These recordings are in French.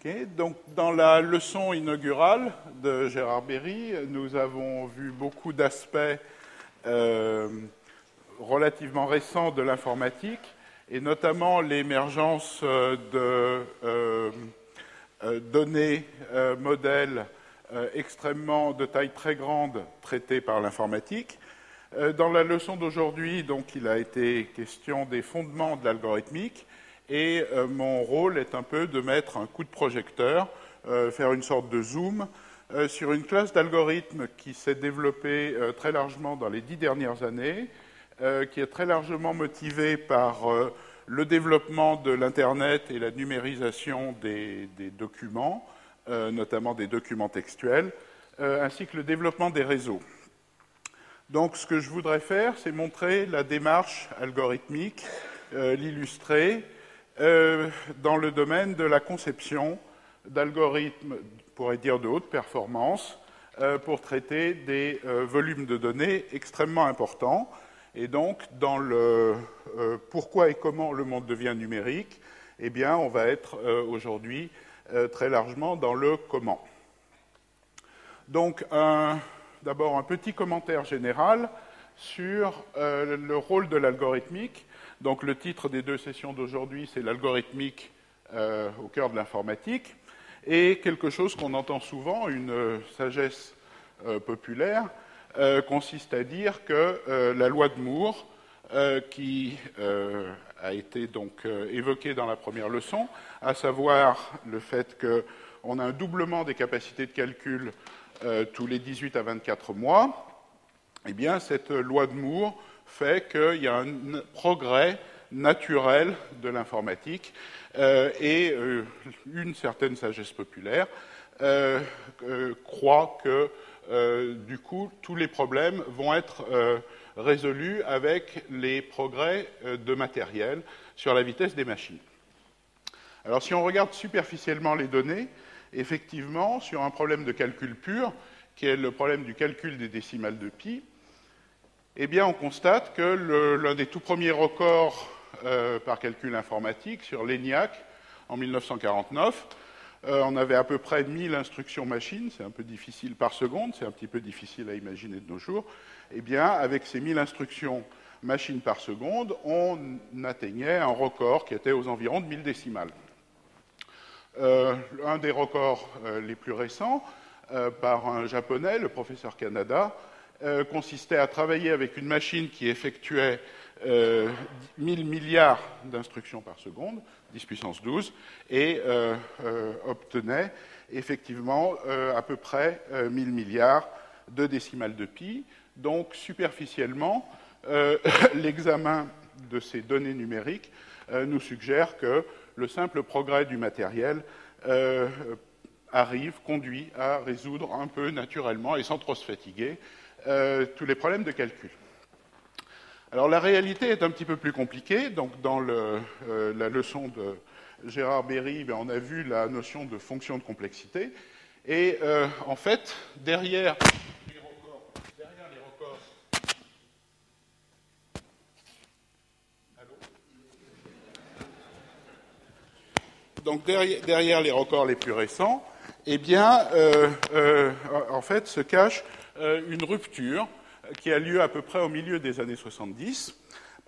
Okay. Donc, dans la leçon inaugurale de Gérard Berry, nous avons vu beaucoup d'aspects relativement récents de l'informatique, et notamment l'émergence de données, modèles extrêmement de taille très grande traités par l'informatique. Dans la leçon d'aujourd'hui, donc, il a été question des fondements de l'algorithmique, et mon rôle est un peu de mettre un coup de projecteur, faire une sorte de zoom sur une classe d'algorithmes qui s'est développée très largement dans les 10 dernières années, qui est très largement motivée par le développement de l'Internet et la numérisation des documents, notamment des documents textuels, ainsi que le développement des réseaux. Donc, ce que je voudrais faire, c'est montrer la démarche algorithmique, l'illustrer, dans le domaine de la conception d'algorithmes, on pourrait dire de haute performance, pour traiter des volumes de données extrêmement importants. Et donc, dans le pourquoi et comment le monde devient numérique, eh bien, on va être aujourd'hui très largement dans le comment. Donc, d'abord, un petit commentaire général sur le rôle de l'algorithmique. Donc, le titre des deux sessions d'aujourd'hui, c'est l'algorithmique au cœur de l'informatique. Et quelque chose qu'on entend souvent, une sagesse populaire, consiste à dire que la loi de Moore, qui a été donc évoquée dans la première leçon, à savoir le fait qu'on a un doublement des capacités de calcul tous les 18 à 24 mois, eh bien, cette loi de Moore fait qu'il y a un progrès naturel de l'informatique et une certaine sagesse populaire croit que, du coup, tous les problèmes vont être résolus avec les progrès de matériel sur la vitesse des machines. Alors, si on regarde superficiellement les données, effectivement, sur un problème de calcul pur, qui est le problème du calcul des décimales de pi, eh bien, on constate que l'un des tout premiers records par calcul informatique sur l'ENIAC, en 1949, on avait à peu près 1000 instructions machines, c'est un peu difficile par seconde, c'est un petit peu difficile à imaginer de nos jours. Eh bien, avec ces 1000 instructions machines par seconde, on atteignait un record qui était aux environs de 1000 décimales. Un des records les plus récents, par un japonais, le professeur Kanada, consistait à travailler avec une machine qui effectuait 1000 milliards d'instructions par seconde, 10 puissance 12, et obtenait effectivement à peu près 1000 milliards de décimales de pi. Donc, superficiellement, l'examen de ces données numériques nous suggère que le simple progrès du matériel conduit à résoudre un peu naturellement et sans trop se fatiguer tous les problèmes de calcul. Alors, la réalité est un petit peu plus compliquée. Donc, dans la leçon de Gérard Berry, on a vu la notion de fonction de complexité. Et en fait, derrière les records... Allô ? Donc, derrière les records les plus récents, eh bien, en fait, se cache une rupture qui a lieu à peu près au milieu des années 70,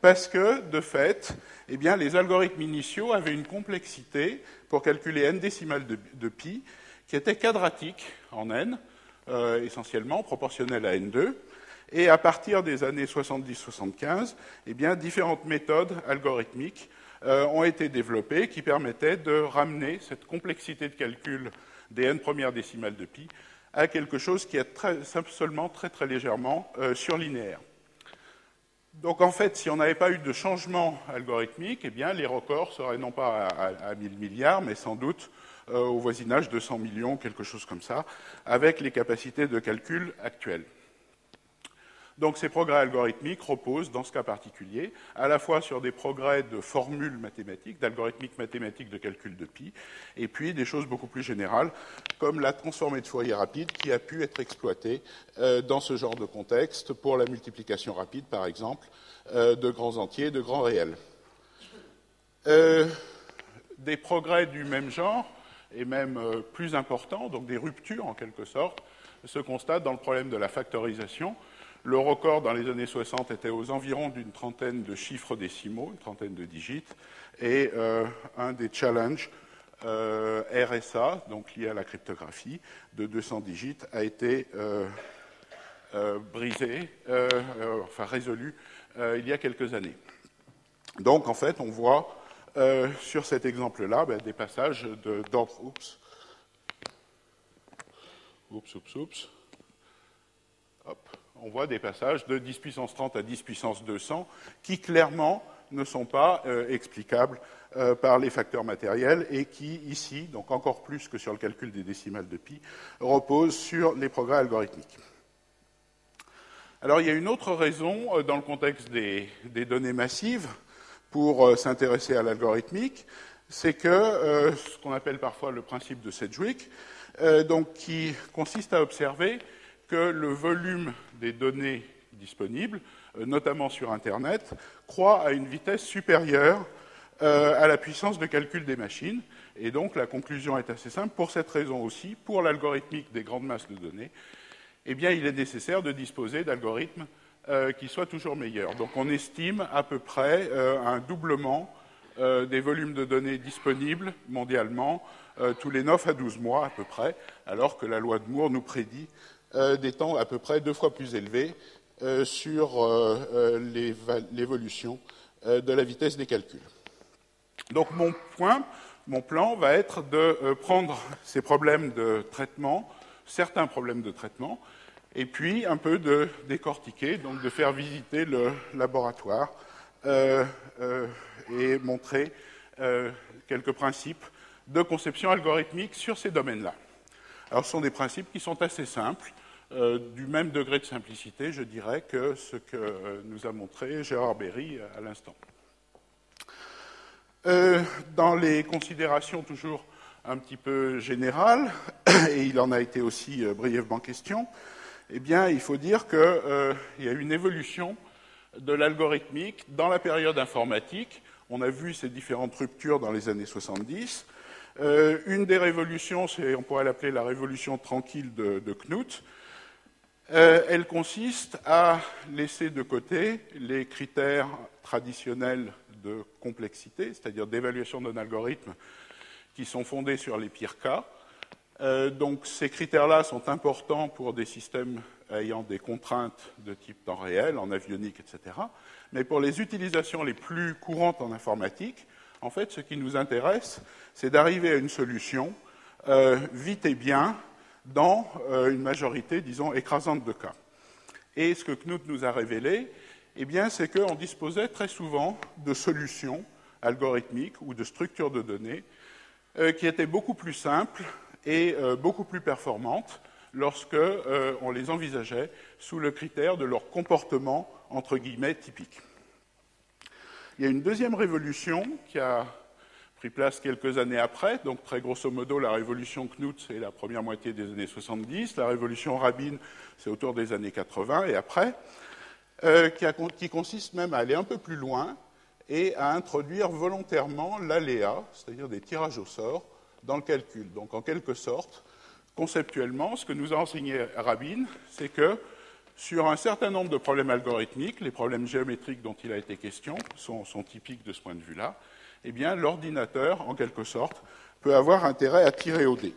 parce que, de fait, eh bien, les algorithmes initiaux avaient une complexité pour calculer n décimales de pi qui était quadratique en n, essentiellement proportionnelle à n2, et à partir des années 70-75, eh bien, différentes méthodes algorithmiques ont été développées qui permettaient de ramener cette complexité de calcul des n premières décimales de pi à quelque chose qui est seulement très très légèrement surlinéaire. Donc en fait, si on n'avait pas eu de changement algorithmique, eh bien les records seraient non pas à 1000 milliards, mais sans doute au voisinage de 100 millions, quelque chose comme ça, avec les capacités de calcul actuelles. Donc ces progrès algorithmiques reposent, dans ce cas particulier, à la fois sur des progrès de formules mathématiques, d'algorithmique mathématique de calcul de pi, et puis des choses beaucoup plus générales, comme la transformée de Fourier rapide, qui a pu être exploitée dans ce genre de contexte pour la multiplication rapide, par exemple, de grands entiers, de grands réels. Des progrès du même genre, et même plus importants, donc des ruptures en quelque sorte, se constatent dans le problème de la factorisation. Le record dans les années 60 était aux environs d'une trentaine de chiffres décimaux, une trentaine de digits, et un des challenges RSA, donc lié à la cryptographie, de 200 digits, a été résolu il y a quelques années. Donc, en fait, on voit sur cet exemple-là des passages d'ordre... On voit des passages de 10 puissance 30 à 10 puissance 200 qui, clairement, ne sont pas explicables par les facteurs matériels et qui, ici, donc encore plus que sur le calcul des décimales de pi, reposent sur les progrès algorithmiques. Alors, il y a une autre raison dans le contexte des données massives pour s'intéresser à l'algorithmique, c'est que ce qu'on appelle parfois le principe de Sedgwick, donc qui consiste à observer que le volume des données disponibles, notamment sur Internet, croît à une vitesse supérieure à la puissance de calcul des machines. Et donc la conclusion est assez simple. Pour cette raison aussi, pour l'algorithmique des grandes masses de données, eh bien, il est nécessaire de disposer d'algorithmes qui soient toujours meilleurs. Donc on estime à peu près un doublement des volumes de données disponibles mondialement tous les 9 à 12 mois à peu près, alors que la loi de Moore nous prédit des temps à peu près 2 fois plus élevés sur l'évolution de la vitesse des calculs. Donc mon plan va être de prendre ces problèmes de traitement, certains problèmes de traitement, et puis un peu de décortiquer, donc de faire visiter le laboratoire et montrer quelques principes de conception algorithmique sur ces domaines-là. Alors ce sont des principes qui sont assez simples, du même degré de simplicité, je dirais, que ce que nous a montré Gérard Berry à l'instant. Dans les considérations toujours un petit peu générales, et il en a été aussi brièvement question, eh bien, il faut dire qu'il y a une évolution de l'algorithmique dans la période informatique. On a vu ces différentes ruptures dans les années 70. Une des révolutions, on pourrait l'appeler la révolution tranquille de Knuth. Elle consiste à laisser de côté les critères traditionnels de complexité, c'est-à-dire d'évaluation d'un algorithme qui sont fondés sur les pires cas. Donc ces critères-là sont importants pour des systèmes ayant des contraintes de type temps réel, en avionique, etc. Mais pour les utilisations les plus courantes en informatique, en fait, ce qui nous intéresse, c'est d'arriver à une solution vite et bien dans une majorité, disons, écrasante de cas. Et ce que Knuth nous a révélé, eh bien, c'est qu'on disposait très souvent de solutions algorithmiques ou de structures de données qui étaient beaucoup plus simples et beaucoup plus performantes lorsque on les envisageait sous le critère de leur comportement, entre guillemets, typique. Il y a une deuxième révolution qui a pris place quelques années après, donc très grosso modo la révolution Knuth, c'est la première moitié des années 70, la révolution Rabin, c'est autour des années 80 et après, qui consiste même à aller un peu plus loin et à introduire volontairement l'aléa, c'est-à-dire des tirages au sort, dans le calcul. Donc en quelque sorte, conceptuellement, ce que nous a enseigné Rabin, c'est que sur un certain nombre de problèmes algorithmiques, les problèmes géométriques dont il a été question sont typiques de ce point de vue-là, eh bien l'ordinateur, en quelque sorte, peut avoir intérêt à tirer au dé.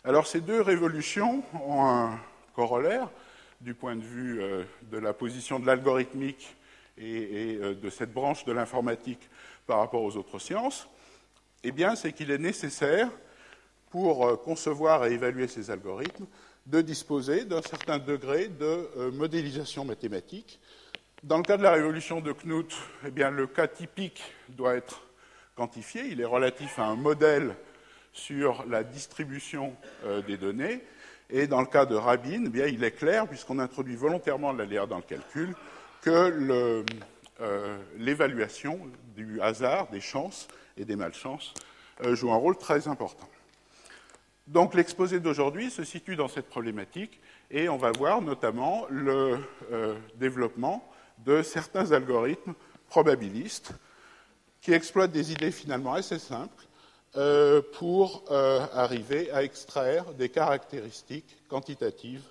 Alors ces deux révolutions ont un corollaire du point de vue de la position de l'algorithmique et de cette branche de l'informatique par rapport aux autres sciences, eh bien c'est qu'il est nécessaire, pour concevoir et évaluer ces algorithmes, de disposer d'un certain degré de modélisation mathématique. Dans le cas de la révolution de Knuth, eh bien, le cas typique doit être quantifié. Il est relatif à un modèle sur la distribution des données. Et dans le cas de Rabin, eh bien, il est clair, puisqu'on introduit volontairement l'aléa dans le calcul, que l'évaluation du hasard, des chances et des malchances joue un rôle très important. Donc l'exposé d'aujourd'hui se situe dans cette problématique et on va voir notamment le développement de certains algorithmes probabilistes qui exploitent des idées finalement assez simples pour arriver à extraire des caractéristiques quantitatives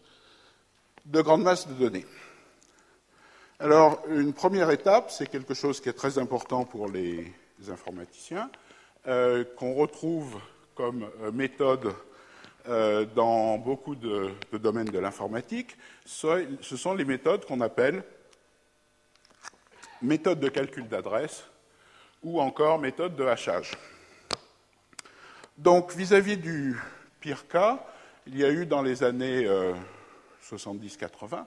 de grandes masses de données. Alors, une première étape, c'est quelque chose qui est très important pour les informaticiens, qu'on retrouve comme méthode dans beaucoup de domaines de l'informatique. Ce sont les méthodes qu'on appelle méthodes de calcul d'adresse ou encore méthodes de hachage. Donc, vis-à-vis du pire cas, il y a eu dans les années 70-80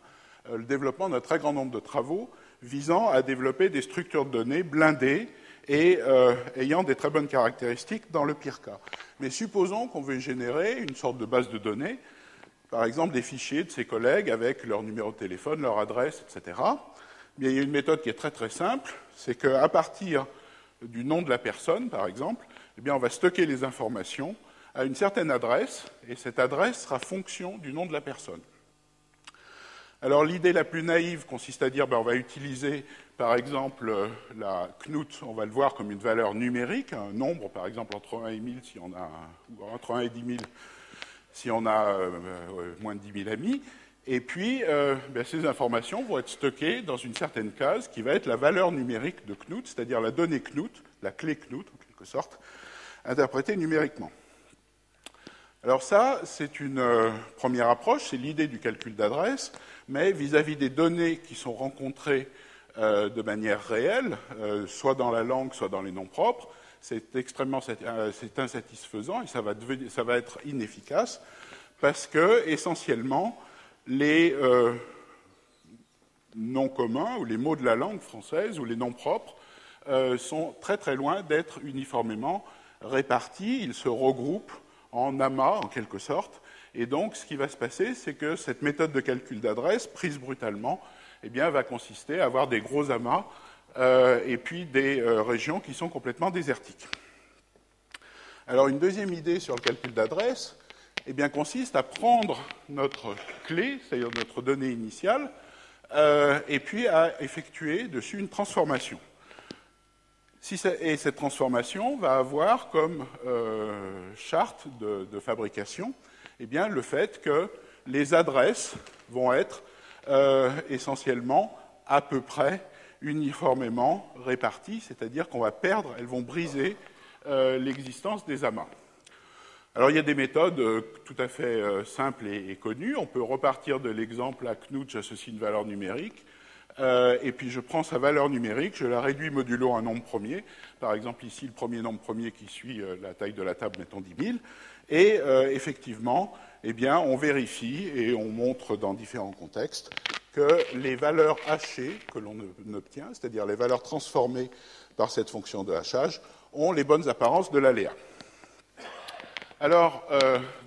le développement d'un très grand nombre de travaux visant à développer des structures de données blindées et ayant des très bonnes caractéristiques dans le pire cas. Mais supposons qu'on veut générer une sorte de base de données, par exemple des fichiers de ses collègues avec leur numéro de téléphone, leur adresse, etc. Bien, il y a une méthode qui est très très simple, c'est qu'à partir du nom de la personne, par exemple, eh bien, on va stocker les informations à une certaine adresse, et cette adresse sera fonction du nom de la personne. Alors l'idée la plus naïve consiste à dire on va utiliser par exemple la CNUT, on va le voir comme une valeur numérique, un nombre par exemple entre 1 et 1000 si on a, ou entre 1 et 10 000 si on a moins de 10 000 amis, et puis ces informations vont être stockées dans une certaine case qui va être la valeur numérique de CNUT, c'est-à-dire la donnée CNUT, la clé CNUT en quelque sorte, interprétée numériquement. Alors ça, c'est une première approche, c'est l'idée du calcul d'adresse, mais vis-à-vis des données qui sont rencontrées de manière réelle, soit dans la langue, soit dans les noms propres, c'est insatisfaisant et ça va être inefficace parce que, essentiellement, les noms communs ou les mots de la langue française ou les noms propres sont très très loin d'être uniformément répartis, ils se regroupent en amas, en quelque sorte. Et donc, ce qui va se passer, c'est que cette méthode de calcul d'adresse, prise brutalement, eh bien, va consister à avoir des gros amas et puis des régions qui sont complètement désertiques. Alors, une deuxième idée sur le calcul d'adresse eh bien, consiste à prendre notre clé, c'est-à-dire notre donnée initiale, et puis à effectuer dessus une transformation. Et cette transformation va avoir comme charte de fabrication eh bien, le fait que les adresses vont être essentiellement à peu près uniformément réparties, c'est-à-dire qu'on va perdre, elles vont briser l'existence des amas. Alors il y a des méthodes tout à fait simples et connues. On peut repartir de l'exemple à CNUT, j'associe une valeur numérique. Et puis je prends sa valeur numérique, je la réduis modulo un nombre premier, par exemple ici le premier nombre premier qui suit la taille de la table, mettons 10 000, et effectivement, eh bien, on vérifie et on montre dans différents contextes que les valeurs hachées que l'on obtient, c'est-à-dire les valeurs transformées par cette fonction de hachage, ont les bonnes apparences de l'aléa. Alors,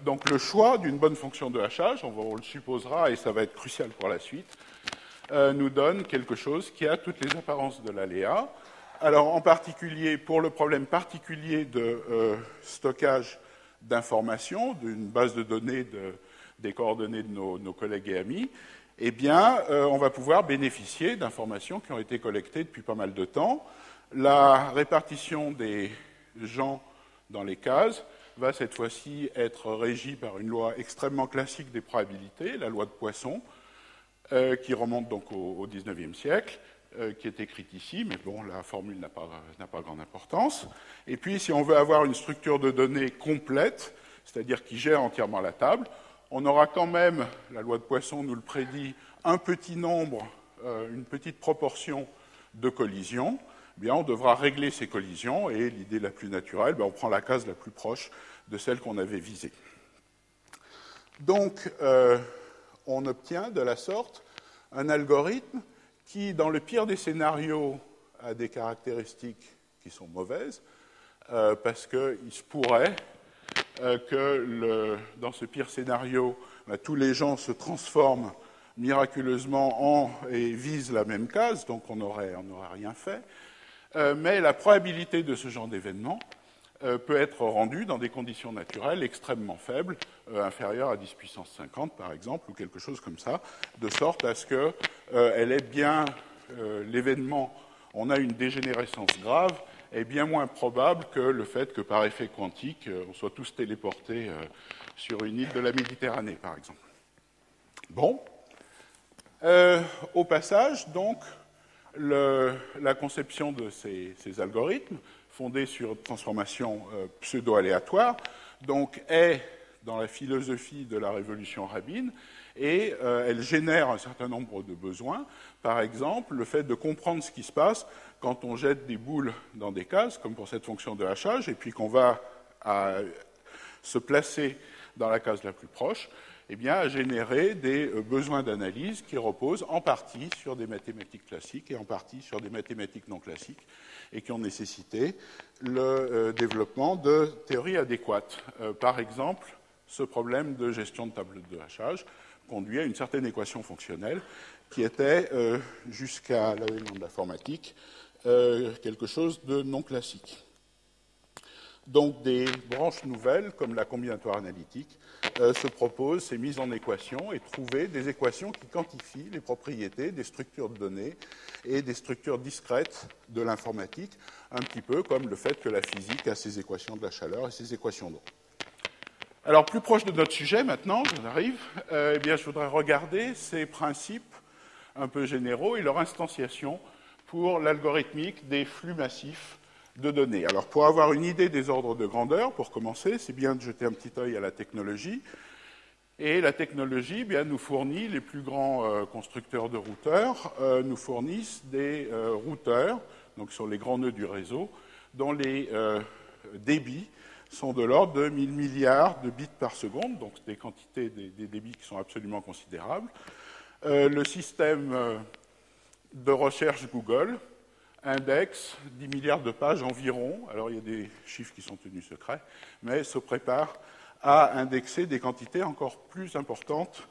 donc le choix d'une bonne fonction de hachage, on le supposera et ça va être crucial pour la suite, nous donne quelque chose qui a toutes les apparences de l'aléa. Alors, en particulier, pour le problème particulier de stockage d'informations, d'une base de données des coordonnées de nos collègues et amis, eh bien, on va pouvoir bénéficier d'informations qui ont été collectées depuis pas mal de temps. La répartition des gens dans les cases va cette fois-ci être régie par une loi extrêmement classique des probabilités, la loi de Poisson, qui remonte donc au XIXe siècle, qui est écrite ici, mais bon, la formule n'a pas grande importance. Et puis, si on veut avoir une structure de données complète, c'est-à-dire qui gère entièrement la table, on aura quand même, la loi de Poisson nous le prédit, un petit nombre, une petite proportion de collisions. Eh bien, on devra régler ces collisions, et l'idée la plus naturelle, on prend la case la plus proche de celle qu'on avait visée. Donc, on obtient de la sorte un algorithme qui, dans le pire des scénarios, a des caractéristiques qui sont mauvaises, parce qu'il se pourrait que dans ce pire scénario, tous les gens se transforment miraculeusement et visent la même case, donc on n'aurait rien fait. Mais la probabilité de ce genre d'événement peut être rendue dans des conditions naturelles extrêmement faibles, inférieures à 10 puissance 50 par exemple, ou quelque chose comme ça, de sorte à ce qu'elle ait bien l'événement, on a une dégénérescence grave, est bien moins probable que le fait que par effet quantique, on soit tous téléportés sur une île de la Méditerranée, par exemple. Bon. Au passage, donc, la conception de ces algorithmes, fondés sur une transformation pseudo-aléatoire, donc est dans la philosophie de la révolution rabbine, et elle génère un certain nombre de besoins. Par exemple, le fait de comprendre ce qui se passe quand on jette des boules dans des cases, comme pour cette fonction de hachage, et puis qu'on va se placer dans la case la plus proche, eh bien, a généré des besoins d'analyse qui reposent en partie sur des mathématiques classiques et en partie sur des mathématiques non classiques et qui ont nécessité le développement de théories adéquates. Par exemple, ce problème de gestion de table de hachage conduit à une certaine équation fonctionnelle qui était, jusqu'à l'avènement de l'informatique, quelque chose de non classique. Donc des branches nouvelles, comme la combinatoire analytique, se proposent ces mises en équation et trouver des équations qui quantifient les propriétés des structures de données et des structures discrètes de l'informatique, un petit peu comme le fait que la physique a ses équations de la chaleur et ses équations d'eau. Alors, plus proche de notre sujet maintenant, j'en arrive, eh bien, je voudrais regarder ces principes un peu généraux et leur instantiation pour l'algorithmique des flux massifs de données. Alors, pour avoir une idée des ordres de grandeur, pour commencer, c'est bien de jeter un petit œil à la technologie. Et la technologie, eh bien, nous fournit, les plus grands constructeurs de routeurs, nous fournissent des routeurs, donc sur les grands nœuds du réseau, dont les débits sont de l'ordre de 1000 milliards de bits par seconde, donc des quantités, des débits qui sont absolument considérables. Le système de recherche Google indexe 10 milliards de pages environ, alors il y a des chiffres qui sont tenus secrets, mais se prépare à indexer des quantités encore plus importantes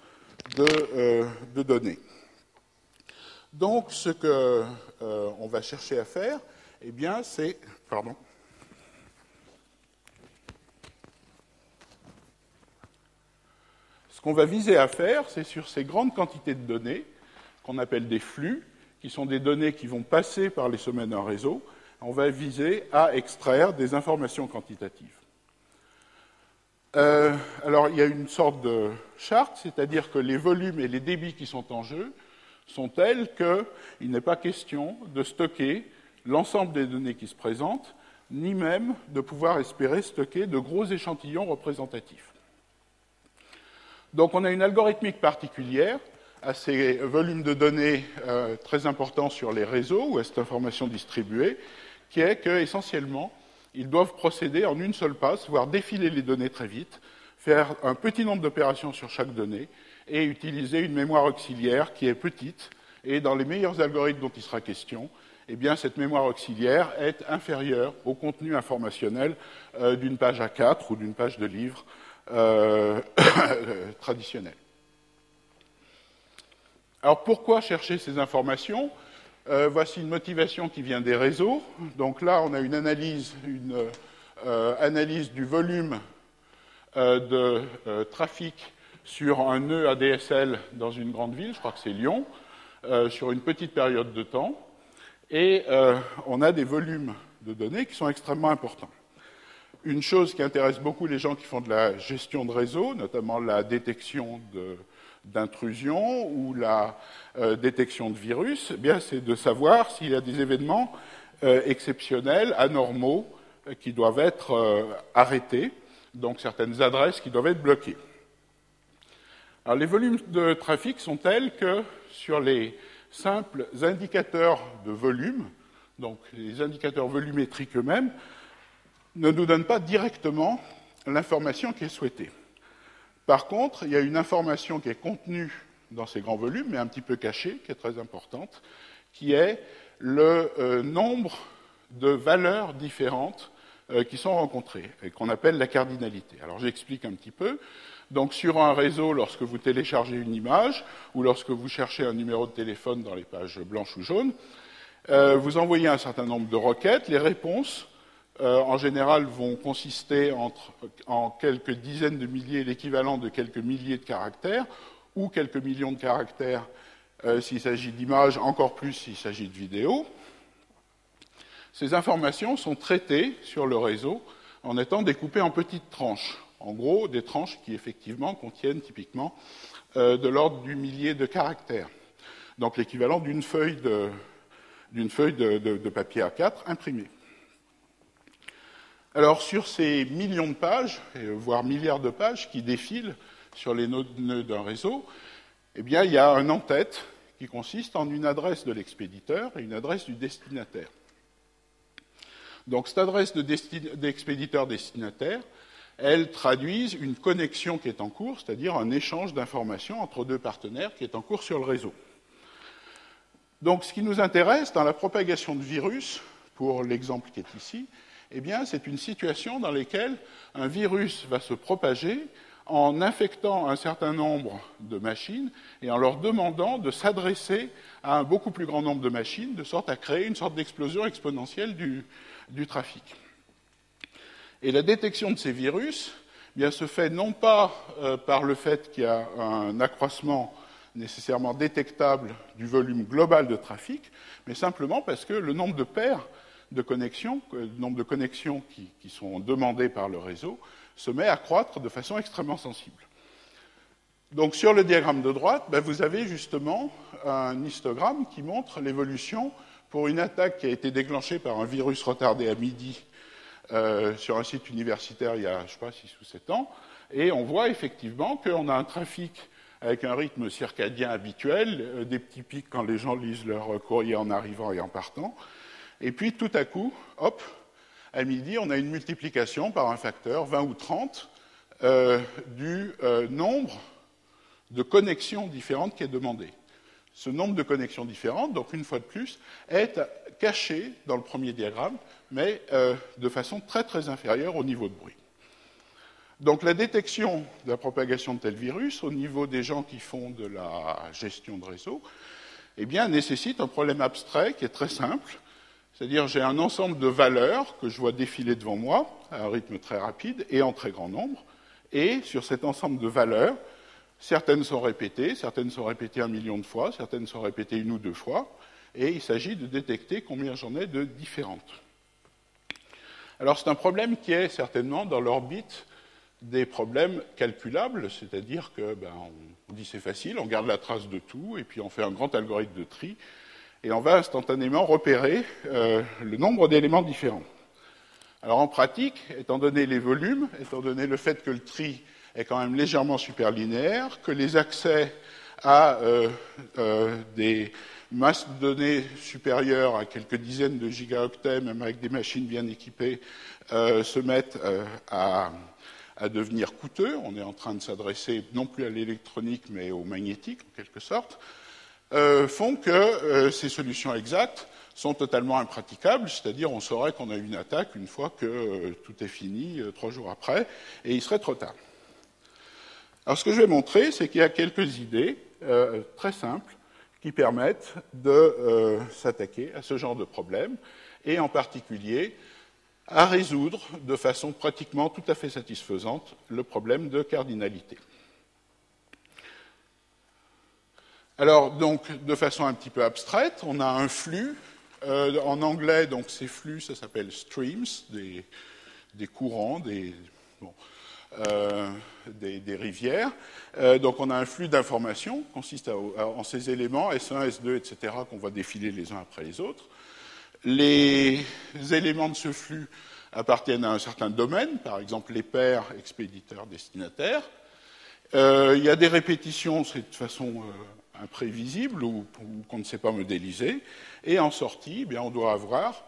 de données. Donc, ce qu'on va chercher à faire, eh bien, c'est... Pardon. Ce qu'on va viser à faire, c'est sur ces grandes quantités de données, qu'on appelle des flux, qui sont des données qui vont passer par les sommets d'un réseau, on va viser à extraire des informations quantitatives. Alors, il y a une sorte de charte, c'est-à-dire que les volumes et les débits qui sont en jeu sont tels qu'il n'est pas question de stocker l'ensemble des données qui se présentent, ni même de pouvoir espérer stocker de gros échantillons représentatifs. Donc, on a une algorithmique particulière à ces volumes de données très importants sur les réseaux ou à cette information distribuée, qui est qu'essentiellement, ils doivent procéder en une seule passe, voire défiler les données très vite, faire un petit nombre d'opérations sur chaque donnée et utiliser une mémoire auxiliaire qui est petite. Et dans les meilleurs algorithmes dont il sera question, eh bien, cette mémoire auxiliaire est inférieure au contenu informationnel d'une page A4 ou d'une page de livre traditionnelle. Alors, pourquoi chercher ces informations ? Voici une motivation qui vient des réseaux. Donc là, on a une analyse du volume de trafic sur un nœud ADSL dans une grande ville, je crois que c'est Lyon, sur une petite période de temps. Et on a des volumes de données qui sont extrêmement importants. Une chose qui intéresse beaucoup les gens qui font de la gestion de réseau, notamment la détection d'intrusion ou la détection de virus, eh bien, c'est de savoir s'il y a des événements exceptionnels, anormaux, qui doivent être arrêtés, donc certaines adresses qui doivent être bloquées. Alors, les volumes de trafic sont tels que sur les simples indicateurs de volume, donc les indicateurs volumétriques eux-mêmes, ne nous donnent pas directement l'information qui est souhaitée. Par contre, il y a une information qui est contenue dans ces grands volumes, mais un petit peu cachée, qui est très importante, qui est le nombre de valeurs différentes qui sont rencontrées, et qu'on appelle la cardinalité. Alors j'explique un petit peu. Donc sur un réseau, lorsque vous téléchargez une image, ou lorsque vous cherchez un numéro de téléphone dans les pages blanches ou jaunes, vous envoyez un certain nombre de requêtes. Les réponses, en général, vont consister en quelques dizaines de milliers, l'équivalent de quelques milliers de caractères, ou quelques millions de caractères s'il s'agit d'images, encore plus s'il s'agit de vidéos. Ces informations sont traitées sur le réseau en étant découpées en petites tranches. En gros, des tranches qui, effectivement, contiennent typiquement de l'ordre du millier de caractères. Donc l'équivalent d'une feuille de papier A4 imprimée. Alors, sur ces millions de pages, voire milliards de pages qui défilent sur les nœuds d'un réseau, eh bien, il y a un en-tête qui consiste en une adresse de l'expéditeur et une adresse du destinataire. Donc, cette adresse d'expéditeur-destinataire, elle traduise une connexion qui est en cours, c'est-à-dire un échange d'informations entre deux partenaires qui est en cours sur le réseau. Donc, ce qui nous intéresse dans la propagation de virus, pour l'exemple qui est ici, eh bien, c'est une situation dans laquelle un virus va se propager en infectant un certain nombre de machines et en leur demandant de s'adresser à un beaucoup plus grand nombre de machines, de sorte à créer une sorte d'explosion exponentielle du trafic. Et la détection de ces virus eh bien, se fait non pas par le fait qu'il y a un accroissement nécessairement détectable du volume global de trafic, mais simplement parce que le nombre de paires de connexions, le nombre de connexions qui sont demandées par le réseau, se met à croître de façon extrêmement sensible. Donc sur le diagramme de droite, vous avez justement un histogramme qui montre l'évolution pour une attaque qui a été déclenchée par un virus retardé à midi sur un site universitaire il y a, je ne sais pas, 6 ou 7 ans, et on voit effectivement qu'on a un trafic avec un rythme circadien habituel, des petits pics quand les gens lisent leur courrier en arrivant et en partant, et puis tout à coup, hop, à midi, on a une multiplication par un facteur 20 ou 30 du nombre de connexions différentes qui est demandé. Ce nombre de connexions différentes, donc une fois de plus, est caché dans le premier diagramme, mais de façon très très inférieure au niveau de bruit. Donc la détection de la propagation de tel virus au niveau des gens qui font de la gestion de réseau, eh bien, nécessite un problème abstrait qui est très simple. C'est-à-dire, j'ai un ensemble de valeurs que je vois défiler devant moi à un rythme très rapide et en très grand nombre. Et sur cet ensemble de valeurs, certaines sont répétées 1 million de fois, certaines sont répétées 1 ou 2 fois. Et il s'agit de détecter combien j'en ai de différentes. Alors, c'est un problème qui est certainement dans l'orbite des problèmes calculables, c'est-à-dire que, on dit c'est facile, on garde la trace de tout, et puis on fait un grand algorithme de tri, et on va instantanément repérer le nombre d'éléments différents. Alors en pratique, étant donné les volumes, étant donné le fait que le tri est quand même légèrement superlinéaire, que les accès à des masses de données supérieures à quelques dizaines de gigaoctets, même avec des machines bien équipées, se mettent à devenir coûteux. On est en train de s'adresser non plus à l'électronique, mais au magnétique, en quelque sorte, font que ces solutions exactes sont totalement impraticables, c'est-à-dire on saurait qu'on a eu une attaque une fois que tout est fini, 3 jours après, et il serait trop tard. Alors ce que je vais montrer, c'est qu'il y a quelques idées très simples qui permettent de s'attaquer à ce genre de problème, et en particulier à résoudre de façon pratiquement tout à fait satisfaisante le problème de cardinalité. Alors, donc, de façon un petit peu abstraite, on a un flux. En anglais, donc, ces flux, ça s'appelle streams, des courants, des rivières. Donc, on a un flux d'informations qui consiste en ces éléments, S1, S2, etc., qu'on va défiler les uns après les autres. Les éléments de ce flux appartiennent à un certain domaine, par exemple les paires expéditeurs-destinataires. Il y a des répétitions, c'est de façon imprévisible ou qu'on ne sait pas modéliser. Et en sortie, on doit avoir,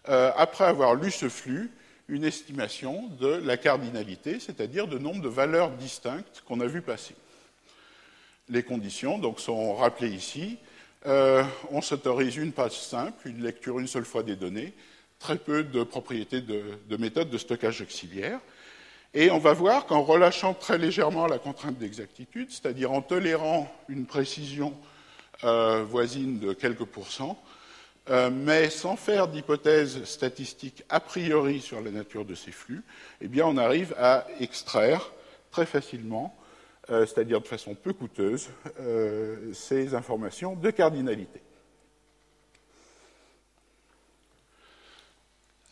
après avoir lu ce flux, une estimation de la cardinalité, c'est-à-dire de nombre de valeurs distinctes qu'on a vues passer. Les conditions donc, sont rappelées ici. On s'autorise une passe simple, une lecture une seule fois des données, très peu de propriétés de méthode de stockage auxiliaire. Et on va voir qu'en relâchant très légèrement la contrainte d'exactitude, c'est-à-dire en tolérant une précision voisine de quelques pourcents, mais sans faire d'hypothèse statistique a priori sur la nature de ces flux, eh bien on arrive à extraire très facilement, c'est-à-dire de façon peu coûteuse, ces informations de cardinalité.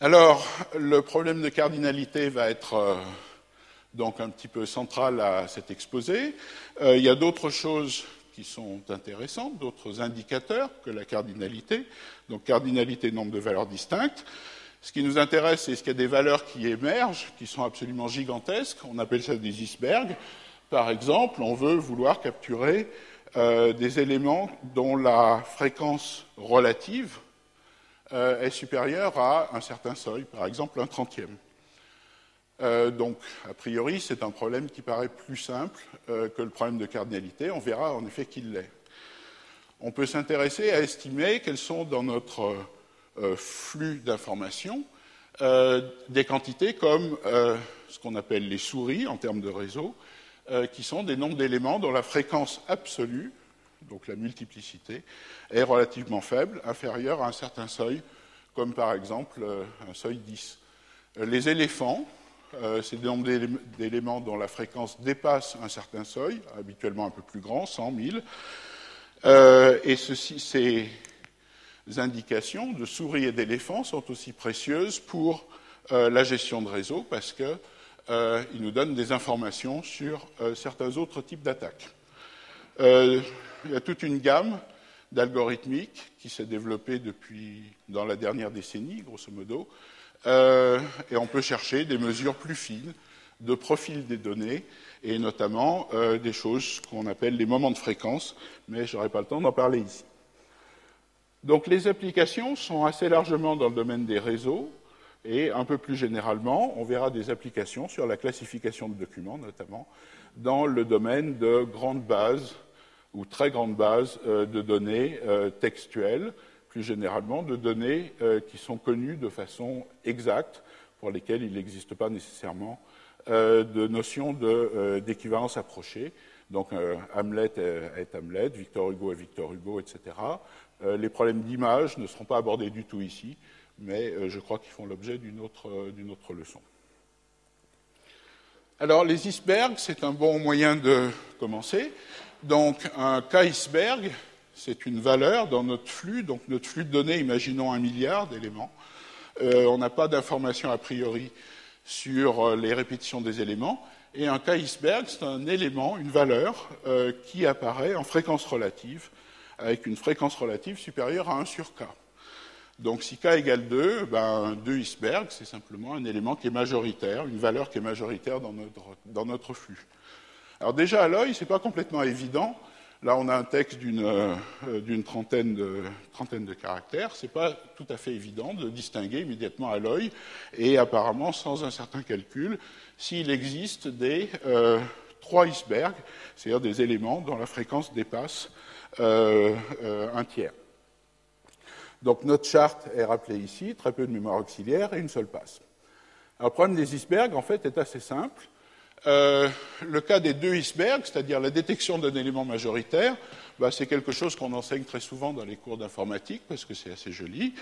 Alors, le problème de cardinalité va être donc un petit peu central à cet exposé. Il y a d'autres choses qui sont intéressantes, d'autres indicateurs que la cardinalité. Donc, cardinalité, nombre de valeurs distinctes. Ce qui nous intéresse, c'est ce qu'il y a des valeurs qui émergent, qui sont absolument gigantesques. On appelle ça des icebergs. Par exemple, on veut vouloir capturer des éléments dont la fréquence relative est supérieure à un certain seuil, par exemple un trentième. Donc, a priori, c'est un problème qui paraît plus simple que le problème de cardinalité. On verra en effet qu'il l'est. On peut s'intéresser à estimer quelles sont dans notre flux d'informations des quantités comme ce qu'on appelle les souris en termes de réseau, qui sont des nombres d'éléments dont la fréquence absolue, donc la multiplicité, est relativement faible, inférieure à un certain seuil, comme par exemple un seuil 10. Les éléphants, c'est des nombres d'éléments dont la fréquence dépasse un certain seuil, habituellement un peu plus grand, 100 000. Et ces indications de souris et d'éléphants sont aussi précieuses pour la gestion de réseau parce qu'ils nous donnent des informations sur certains autres types d'attaques. Il y a toute une gamme d'algorithmiques qui s'est développée dans la dernière décennie, grosso modo, et on peut chercher des mesures plus fines de profil des données, et notamment des choses qu'on appelle les moments de fréquence, mais je n'aurai pas le temps d'en parler ici. Donc les applications sont assez largement dans le domaine des réseaux, et un peu plus généralement, on verra des applications sur la classification de documents, notamment dans le domaine de grandes bases ou très grandes bases de données textuelles, plus généralement de données qui sont connues de façon exacte, pour lesquelles il n'existe pas nécessairement de notion d'équivalence approchée. Donc Hamlet est Hamlet, Victor Hugo est Victor Hugo, etc. Les problèmes d'image ne seront pas abordés du tout ici, mais je crois qu'ils font l'objet d'une autre leçon. Alors les icebergs, c'est un bon moyen de commencer. Donc un k-iceberg, c'est une valeur dans notre flux. Donc notre flux de données, imaginons 1 milliard d'éléments. On n'a pas d'informations a priori sur les répétitions des éléments. Et un k-iceberg, c'est un élément, une valeur qui apparaît en fréquence relative, avec une fréquence relative supérieure à 1 sur k. Donc si k égale 2, 2 icebergs, c'est simplement un élément qui est majoritaire, une valeur qui est majoritaire dans notre flux. Alors déjà à l'œil, ce n'est pas complètement évident. Là, on a un texte d'une trentaine de caractères. Ce n'est pas tout à fait évident de distinguer immédiatement à l'œil, et apparemment sans un certain calcul, s'il existe des 3 icebergs, c'est-à-dire des éléments dont la fréquence dépasse 1 tiers. Donc notre charte est rappelée ici, très peu de mémoire auxiliaire et une seule passe. Alors, le problème des icebergs, en fait, est assez simple. Le cas des 2 icebergs, c'est-à-dire la détection d'un élément majoritaire, c'est quelque chose qu'on enseigne très souvent dans les cours d'informatique, parce que c'est assez joli.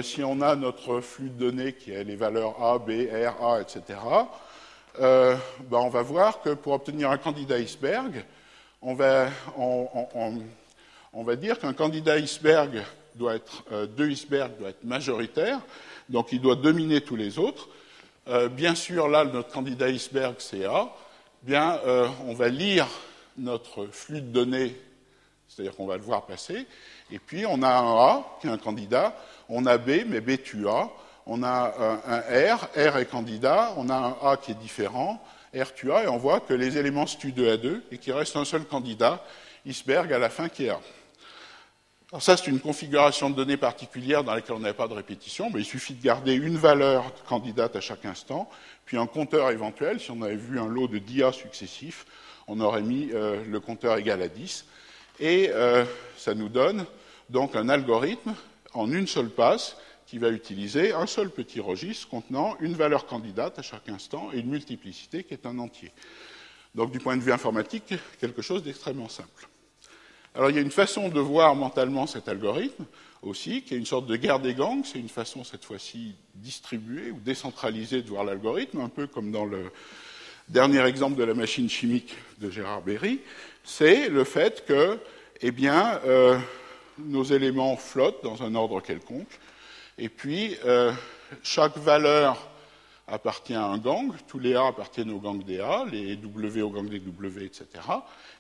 Si on a notre flux de données qui a les valeurs A, B, R, A, etc., on va voir que pour obtenir un candidat iceberg, on va dire qu'un candidat iceberg doit être, 2 icebergs doit être majoritaire, donc il doit dominer tous les autres. Bien sûr, là, notre candidat iceberg, c'est A. On va lire notre flux de données, c'est-à-dire qu'on va le voir passer, et puis on a un A, qui est un candidat, on a B, mais B tue A, on a un R, R est candidat, on a un A qui est différent, R tue A, et on voit que les éléments se tuent 2 à 2, et qu'il reste un seul candidat, iceberg, à la fin, qui est A. Alors ça, c'est une configuration de données particulière dans laquelle on n'avait pas de répétition, mais il suffit de garder une valeur candidate à chaque instant, puis un compteur éventuel. Si on avait vu un lot de 10 A successifs, on aurait mis le compteur égal à 10. Et ça nous donne donc un algorithme en une seule passe qui va utiliser un seul petit registre contenant une valeur candidate à chaque instant et une multiplicité qui est un entier. Donc du point de vue informatique, quelque chose d'extrêmement simple. Alors il y a une façon de voir mentalement cet algorithme aussi, qui est une sorte de guerre des gangs. C'est une façon cette fois-ci distribuée ou décentralisée de voir l'algorithme, un peu comme dans le dernier exemple de la machine chimique de Gérard Berry. C'est le fait que nos éléments flottent dans un ordre quelconque, Et puis, chaque valeur appartient à un gang, tous les A appartiennent au gang des A, les W au gang des W, etc.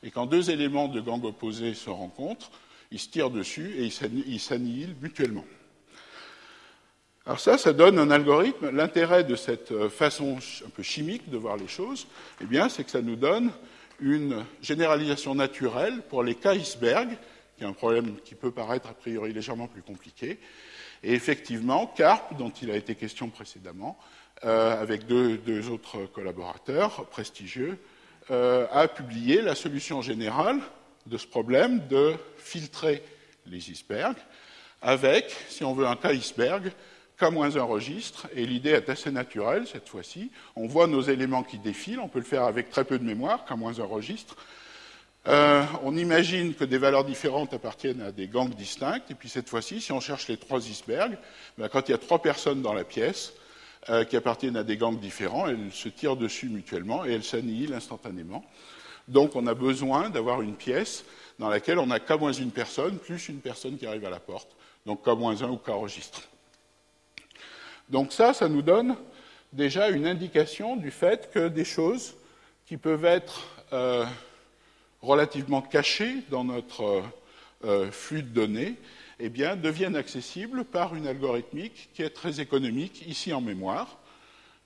Et quand deux éléments de gang opposés se rencontrent, ils se tirent dessus et ils s'annihilent mutuellement. Alors ça donne un algorithme. L'intérêt de cette façon un peu chimique de voir les choses, eh bien, c'est que ça nous donne une généralisation naturelle pour les cas iceberg, qui est un problème qui peut paraître a priori légèrement plus compliqué. Et effectivement, Karp, dont il a été question précédemment, avec deux autres collaborateurs prestigieux, a publié la solution générale de ce problème de filtrer les icebergs avec, si on veut, un cas iceberg, K-1 registre, et l'idée est assez naturelle cette fois-ci. On voit nos éléments qui défilent, on peut le faire avec très peu de mémoire, K-1 registre. On imagine que des valeurs différentes appartiennent à des gangs distincts, et puis cette fois-ci, si on cherche les trois icebergs, ben, quand il y a trois personnes dans la pièce qui appartiennent à des gangs différents, elles se tirent dessus mutuellement et elles s'annihilent instantanément. Donc on a besoin d'avoir une pièce dans laquelle on a K-1 personne, plus une personne qui arrive à la porte, donc K-1 ou K registre. Donc ça nous donne déjà une indication du fait que des choses qui peuvent être relativement cachées dans notre flux de données, eh bien, deviennent accessibles par une algorithmique qui est très économique, ici en mémoire,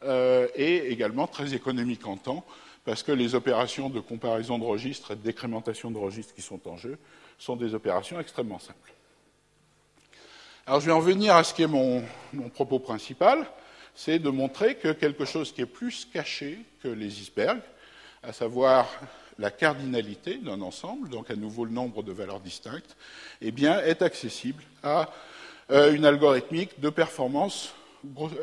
et également très économique en temps, parce que les opérations de comparaison de registres et de décrémentation de registres qui sont en jeu sont des opérations extrêmement simples. Alors je vais en venir à ce qui est mon propos principal, c'est de montrer que quelque chose qui est plus caché que les icebergs, à savoir la cardinalité d'un ensemble, donc à nouveau le nombre de valeurs distinctes, eh bien, est accessible à une algorithmique de performance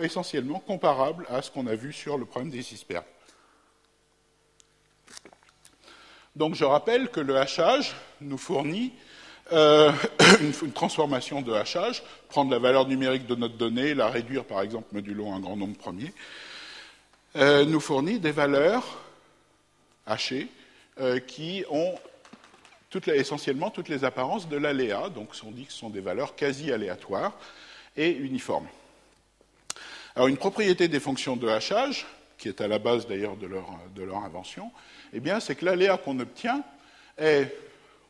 essentiellement comparable à ce qu'on a vu sur le problème des icebergs. Donc je rappelle que le hachage nous fournit une transformation de hachage, prendre la valeur numérique de notre donnée, la réduire par exemple modulo un grand nombre premier, nous fournit des valeurs hachées qui ont essentiellement toutes les apparences de l'aléa, donc on dit que ce sont des valeurs quasi aléatoires et uniformes. Alors une propriété des fonctions de hachage, qui est à la base d'ailleurs de leur invention, eh bien c'est que l'aléa qu'on obtient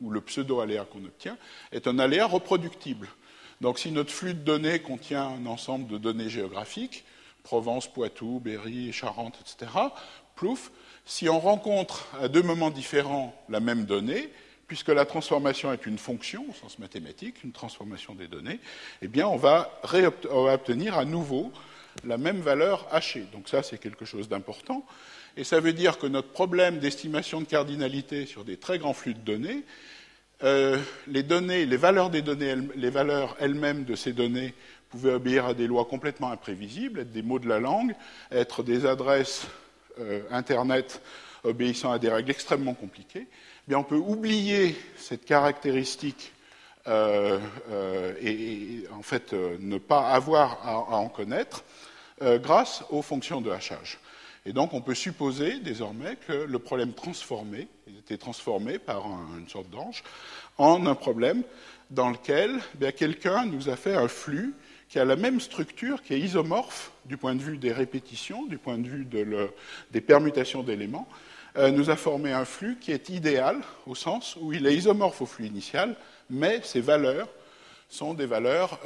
ou le pseudo-aléa qu'on obtient, est un aléa reproductible. Donc si notre flux de données contient un ensemble de données géographiques, Provence, Poitou, Berry, Charente, etc., plouf, si on rencontre à deux moments différents la même donnée, puisque la transformation est une fonction, au sens mathématique, une transformation des données, eh bien on va obtenir à nouveau la même valeur hachée. Donc ça, c'est quelque chose d'important. Et ça veut dire que notre problème d'estimation de cardinalité sur des très grands flux de données, les valeurs des données, les valeurs elles-mêmes de ces données pouvaient obéir à des lois complètement imprévisibles, être des mots de la langue, être des adresses Internet obéissant à des règles extrêmement compliquées. Eh bien, on peut oublier cette caractéristique et en fait ne pas avoir à en connaître grâce aux fonctions de hachage. Et donc, on peut supposer désormais que le problème transformé, il était transformé par une sorte d'ange, en un problème dans lequel quelqu'un nous a fait un flux qui a la même structure, qui est isomorphe du point de vue des répétitions, du point de vue des permutations d'éléments, nous a formé un flux qui est idéal au sens où il est isomorphe au flux initial, mais ses valeurs sont des valeurs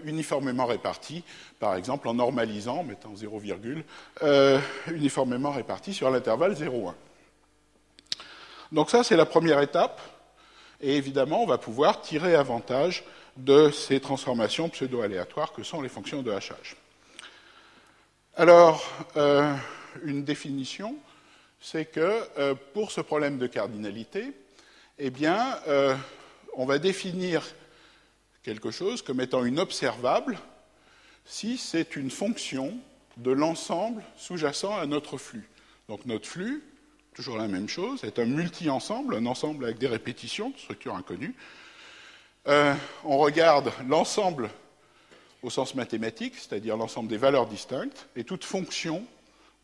uniformément réparties, par exemple en normalisant, en mettant 0, uniformément réparties sur l'intervalle 0,1. Donc ça, c'est la première étape, et évidemment, on va pouvoir tirer avantage de ces transformations pseudo-aléatoires que sont les fonctions de hachage. Alors, une définition, c'est que pour ce problème de cardinalité, eh bien, on va définir quelque chose comme étant une observable si c'est une fonction de l'ensemble sous-jacent à notre flux. Donc notre flux, toujours la même chose, est un multi-ensemble, un ensemble avec des répétitions, de structure inconnue. On regarde l'ensemble au sens mathématique, c'est-à-dire l'ensemble des valeurs distinctes, et toute fonction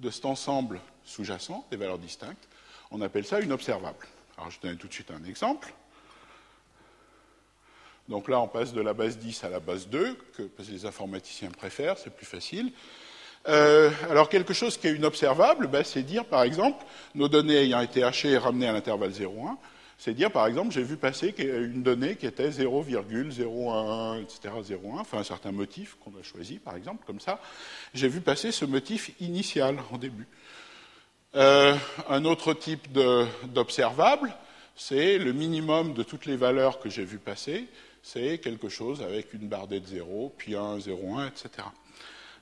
de cet ensemble sous-jacent, des valeurs distinctes, on appelle ça une observable. Alors je donne tout de suite un exemple. Donc là, on passe de la base 10 à la base 2, parce que les informaticiens préfèrent, c'est plus facile. Alors, quelque chose qui est inobservable, c'est dire, par exemple, nos données ayant été hachées et ramenées à l'intervalle 0,1, c'est dire, par exemple, j'ai vu passer une donnée qui était 0,011, etc., 0,1, enfin un certain motif qu'on a choisi, par exemple, comme ça. J'ai vu passer ce motif initial en début. Un autre type d'observable, c'est le minimum de toutes les valeurs que j'ai vues passer, c'est quelque chose avec une barre de 0, puis 1, 0,1, etc.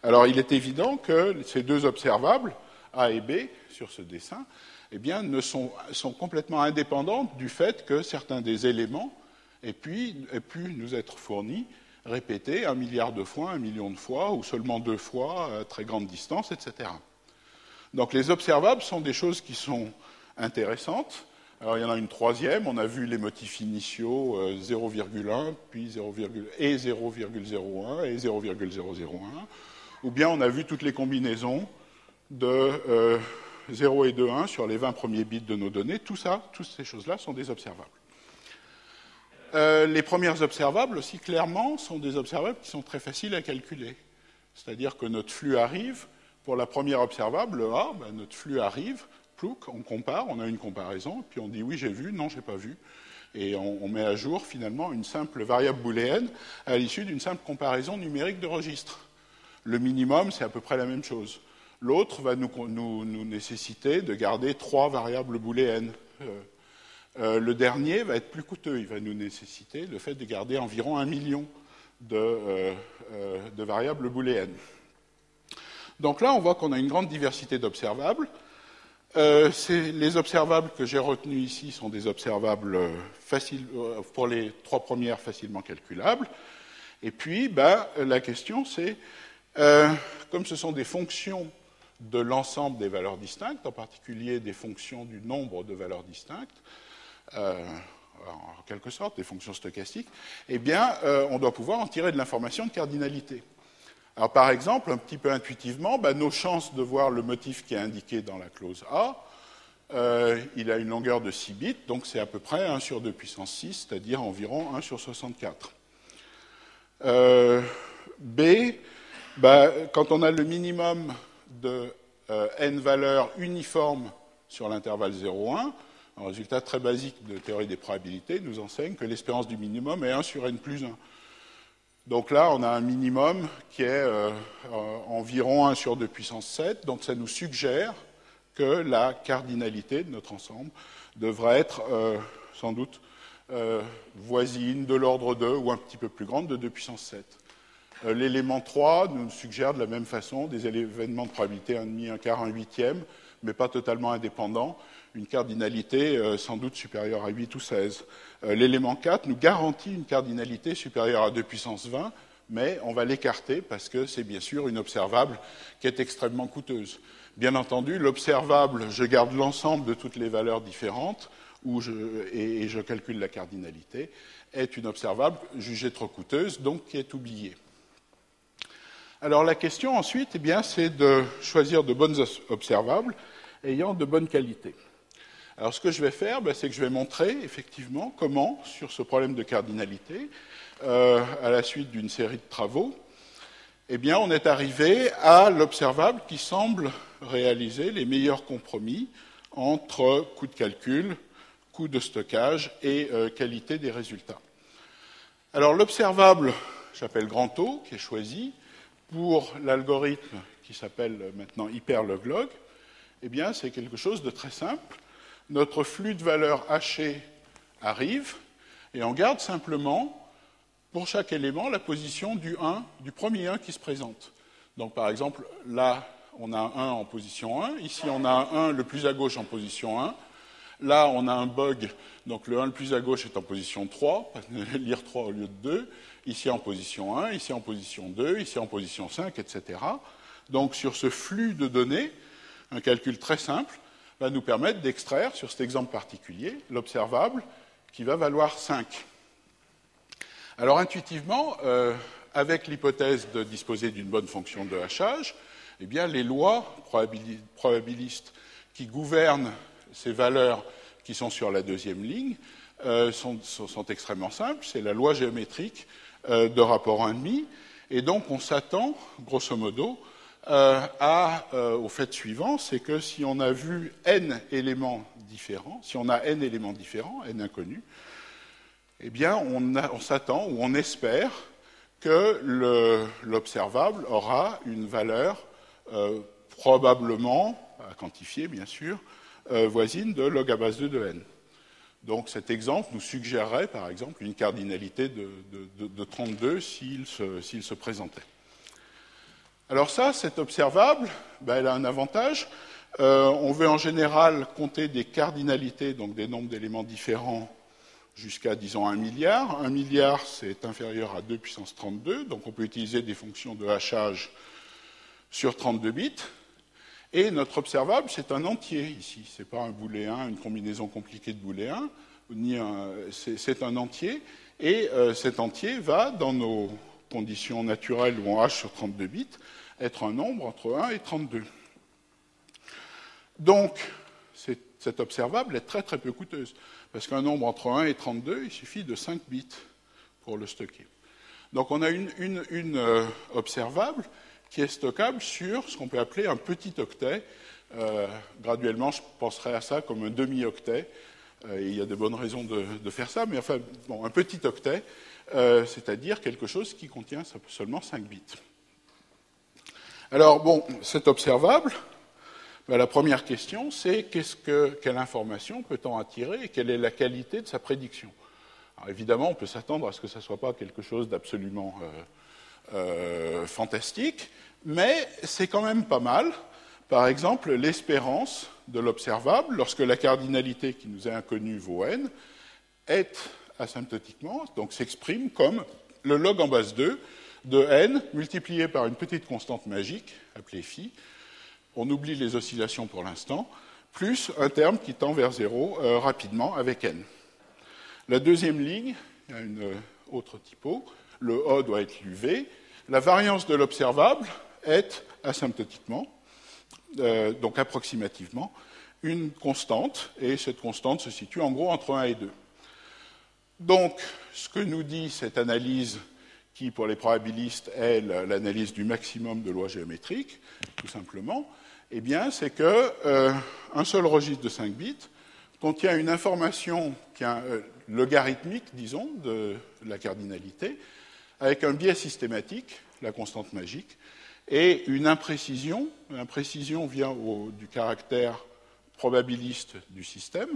Alors, il est évident que ces deux observables, A et B, sur ce dessin, eh bien, sont complètement indépendantes du fait que certains des éléments aient pu nous être fournis, répétés 1 milliard de fois, 1 million de fois, ou seulement 2 fois, à très grande distance, etc. Donc, les observables sont des choses qui sont intéressantes. Alors, il y en a une troisième, on a vu les motifs initiaux 0,1, puis 0,01 et 0,001, ou bien on a vu toutes les combinaisons de 0 et de 1 sur les 20 premiers bits de nos données. Tout ça, toutes ces choses-là sont des observables. Les premières observables aussi, clairement, sont des observables qui sont très faciles à calculer. C'est-à-dire que notre flux arrive, pour la première observable, le A, notre flux arrive, plouc, on compare, on a une comparaison, puis on dit oui, j'ai vu, non, j'ai pas vu. Et on met à jour, finalement, une simple variable booléenne à l'issue d'une simple comparaison numérique de registres. Le minimum, c'est à peu près la même chose. L'autre va nous nécessiter de garder 3 variables booléennes. Le dernier va être plus coûteux. Il va nous nécessiter le fait de garder environ 1 million de variables booléennes. Donc là, on voit qu'on a une grande diversité d'observables. Les observables que j'ai retenus ici sont des observables faciles, pour les 3 premières facilement calculables. Et puis, la question, c'est, comme ce sont des fonctions de l'ensemble des valeurs distinctes, en particulier des fonctions du nombre de valeurs distinctes, en quelque sorte, des fonctions stochastiques, eh bien, on doit pouvoir en tirer de l'information de cardinalité. Alors, par exemple, un petit peu intuitivement, nos chances de voir le motif qui est indiqué dans la clause A, il a une longueur de 6 bits, donc c'est à peu près 1 sur 2 puissance 6, c'est-à-dire environ 1 sur 64. B, quand on a le minimum de n valeurs uniformes sur l'intervalle 0,1, un résultat très basique de théorie des probabilités nous enseigne que l'espérance du minimum est 1 sur n plus 1. Donc là, on a un minimum qui est environ 1 sur 2 puissance 7, donc ça nous suggère que la cardinalité de notre ensemble devrait être sans doute voisine de l'ordre 2 ou un petit peu plus grande de 2 puissance 7. L'élément 3 nous suggère de la même façon des événements de probabilité 1,5, 1 quart, 1 huitième, mais pas totalement indépendants, une cardinalité sans doute supérieure à 8 ou 16. L'élément 4 nous garantit une cardinalité supérieure à 2 puissance 20, mais on va l'écarter parce que c'est bien sûr une observable qui est extrêmement coûteuse. Bien entendu, l'observable, je garde l'ensemble de toutes les valeurs différentes et je calcule la cardinalité, est une observable jugée trop coûteuse, donc qui est oubliée. Alors la question ensuite, c'est de choisir de bonnes observables ayant de bonnes qualités. Alors ce que je vais faire, c'est que je vais montrer effectivement comment, sur ce problème de cardinalité, à la suite d'une série de travaux, on est arrivé à l'observable qui semble réaliser les meilleurs compromis entre coût de calcul, coût de stockage et qualité des résultats. Alors l'observable, j'appelle grand O, qui est choisi, pour l'algorithme qui s'appelle maintenant hyperloglog, c'est quelque chose de très simple. Notre flux de valeurs hachées arrive et on garde simplement, pour chaque élément, la position du premier 1 qui se présente. Donc par exemple, là, on a un 1 en position 1, ici on a un 1 le plus à gauche en position 1, là on a un bug, donc le 1 le plus à gauche est en position 3, lire 3 au lieu de 2, ici en position 1, ici en position 2, ici en position 5, etc. Donc sur ce flux de données, un calcul très simple va nous permettre d'extraire, sur cet exemple particulier, l'observable qui va valoir 5. Alors intuitivement, avec l'hypothèse de disposer d'une bonne fonction de hachage, les lois probabilistes qui gouvernent ces valeurs qui sont sur la deuxième ligne sont extrêmement simples. C'est la loi géométrique de rapport 1,5. Et donc, on s'attend, grosso modo, au fait suivant, c'est que si on a vu n éléments différents, si on a n éléments différents, n inconnus, eh bien, on s'attend ou on espère que l'observable aura une valeur probablement, à quantifier bien sûr, voisine de log à base 2 de n. Donc cet exemple nous suggérerait par exemple une cardinalité de 32 s'il se présentait. Alors ça, cet observable, elle a un avantage. On veut en général compter des cardinalités, donc des nombres d'éléments différents, jusqu'à, disons, 1 milliard. 1 milliard, c'est inférieur à 2 puissance 32, donc on peut utiliser des fonctions de hachage sur 32 bits. Et notre observable, c'est un entier ici. Ce n'est pas un booléen, une combinaison compliquée de booléens, c'est un entier. Et cet entier va, dans nos conditions naturelles où on hache sur 32 bits, être un nombre entre 1 et 32. Donc, cette observable est très très peu coûteuse, parce qu'un nombre entre 1 et 32, il suffit de 5 bits pour le stocker. Donc on a une observable qui est stockable sur ce qu'on peut appeler un petit octet. Graduellement, je penserai à ça comme un demi-octet, et il y a de bonnes raisons de faire ça, mais enfin, bon, un petit octet, c'est-à-dire quelque chose qui contient seulement 5 bits. Alors, bon, cet observable, la première question, c'est quelle information peut-on en tirer et quelle est la qualité de sa prédiction? Alors, évidemment, on peut s'attendre à ce que ça ne soit pas quelque chose d'absolument fantastique, mais c'est quand même pas mal. Par exemple, l'espérance de l'observable, lorsque la cardinalité qui nous est inconnue vaut n, est asymptotiquement, donc s'exprime comme le log en base 2 de n multiplié par une petite constante magique, appelée phi, on oublie les oscillations pour l'instant, plus un terme qui tend vers 0 rapidement avec n. La deuxième ligne, il y a une autre typo, le O doit être l'UV. La variance de l'observable est asymptotiquement, donc approximativement, une constante, et cette constante se situe en gros entre 1 et 2. Donc, ce que nous dit cette analyse, qui pour les probabilistes est l'analyse du maximum de lois géométriques, tout simplement, eh bien, c'est qu'un seul registre de 5 bits contient une information qui est logarithmique, disons, de la cardinalité, avec un biais systématique, la constante magique, et une imprécision. L'imprécision vient du caractère probabiliste du système.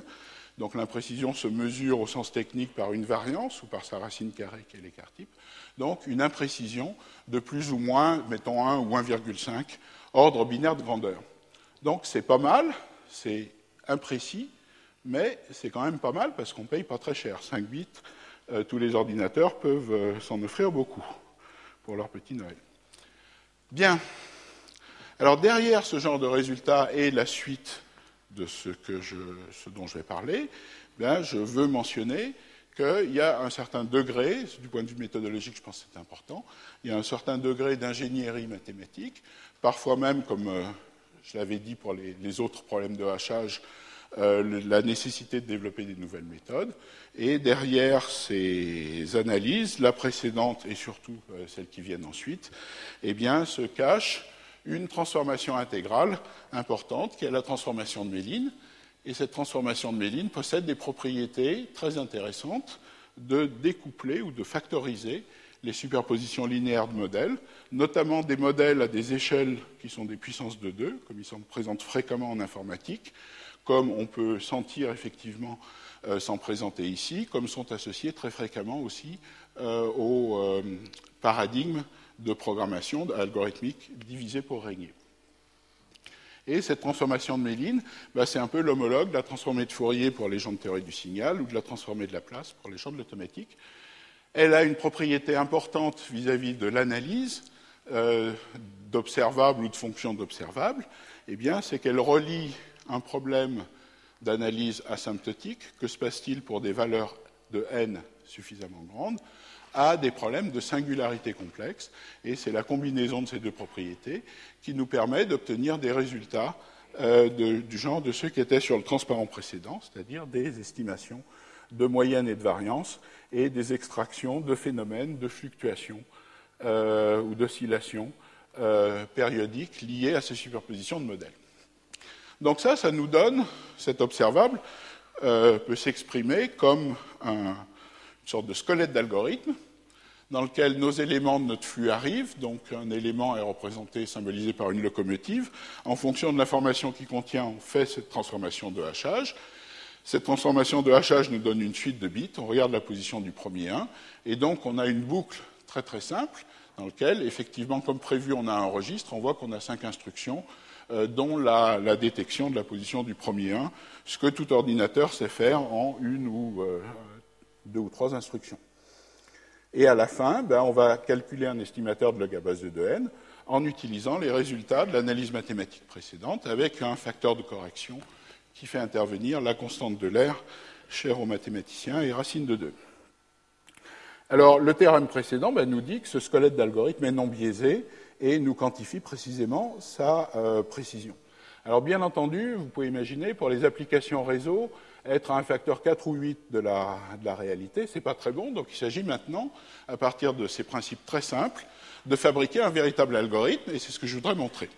Donc l'imprécision se mesure au sens technique par une variance ou par sa racine carrée qui est l'écart type. Donc une imprécision de plus ou moins, mettons 1 ou 1,5, ordre binaire de grandeur. Donc c'est pas mal, c'est imprécis, mais c'est quand même pas mal parce qu'on ne paye pas très cher. 5 bits, tous les ordinateurs peuvent s'en offrir beaucoup pour leur petit Noël. Bien. Alors derrière ce genre de résultat et la suite de ce dont je vais parler, bien, je veux mentionner qu'il y a un certain degré, du point de vue méthodologique, je pense que c'est important, il y a un certain degré d'ingénierie mathématique, parfois même, comme je l'avais dit pour les autres problèmes de hachage, la nécessité de développer des nouvelles méthodes. Et derrière ces analyses, la précédente et surtout celles qui viennent ensuite, eh bien, se cache une transformation intégrale importante, qui est la transformation de Méline. Et cette transformation de Méline possède des propriétés très intéressantes de découpler ou de factoriser les superpositions linéaires de modèles, notamment des modèles à des échelles qui sont des puissances de 2, comme ils sont présents fréquemment en informatique, comme on peut sentir effectivement s'en présenter ici, comme sont associés très fréquemment aussi au paradigme de programmation algorithmique divisé pour régner. Et cette transformation de Méline, c'est un peu l'homologue de la transformée de Fourier pour les gens de théorie du signal ou de la transformée de Laplace pour les gens de l'automatique. Elle a une propriété importante vis-à-vis de l'analyse d'observables ou de fonctions d'observables, eh bien, c'est qu'elle relie un problème d'analyse asymptotique, que se passe-t-il pour des valeurs de n suffisamment grandes, à des problèmes de singularité complexe, et c'est la combinaison de ces deux propriétés qui nous permet d'obtenir des résultats du genre de ceux qui étaient sur le transparent précédent, c'est-à-dire des estimations de moyenne et de variance, et des extractions de phénomènes de fluctuations ou d'oscillations périodiques liées à ces superpositions de modèles. Donc ça nous donne, cet observable peut s'exprimer comme une sorte de squelette d'algorithme dans lequel nos éléments de notre flux arrivent, donc un élément est représenté, symbolisé par une locomotive. En fonction de l'information qu'il contient, on fait cette transformation de hachage. Cette transformation de hachage nous donne une suite de bits, on regarde la position du premier 1, et donc on a une boucle très très simple, dans laquelle, effectivement, comme prévu, on a un registre, on voit qu'on a 5 instructions, dont la détection de la position du premier 1, ce que tout ordinateur sait faire en 1 ou 2 ou 3 instructions. Et à la fin, on va calculer un estimateur de log à base de 2n en utilisant les résultats de l'analyse mathématique précédente avec un facteur de correction qui fait intervenir la constante de l'air chère aux mathématiciens et racine de 2. Alors, le théorème précédent nous dit que ce squelette d'algorithme est non biaisé et nous quantifie précisément sa précision. Alors, bien entendu, vous pouvez imaginer, pour les applications réseau, être à un facteur 4 ou 8 de la réalité, ce n'est pas très bon. Donc, il s'agit maintenant, à partir de ces principes très simples, de fabriquer un véritable algorithme, et c'est ce que je voudrais montrer.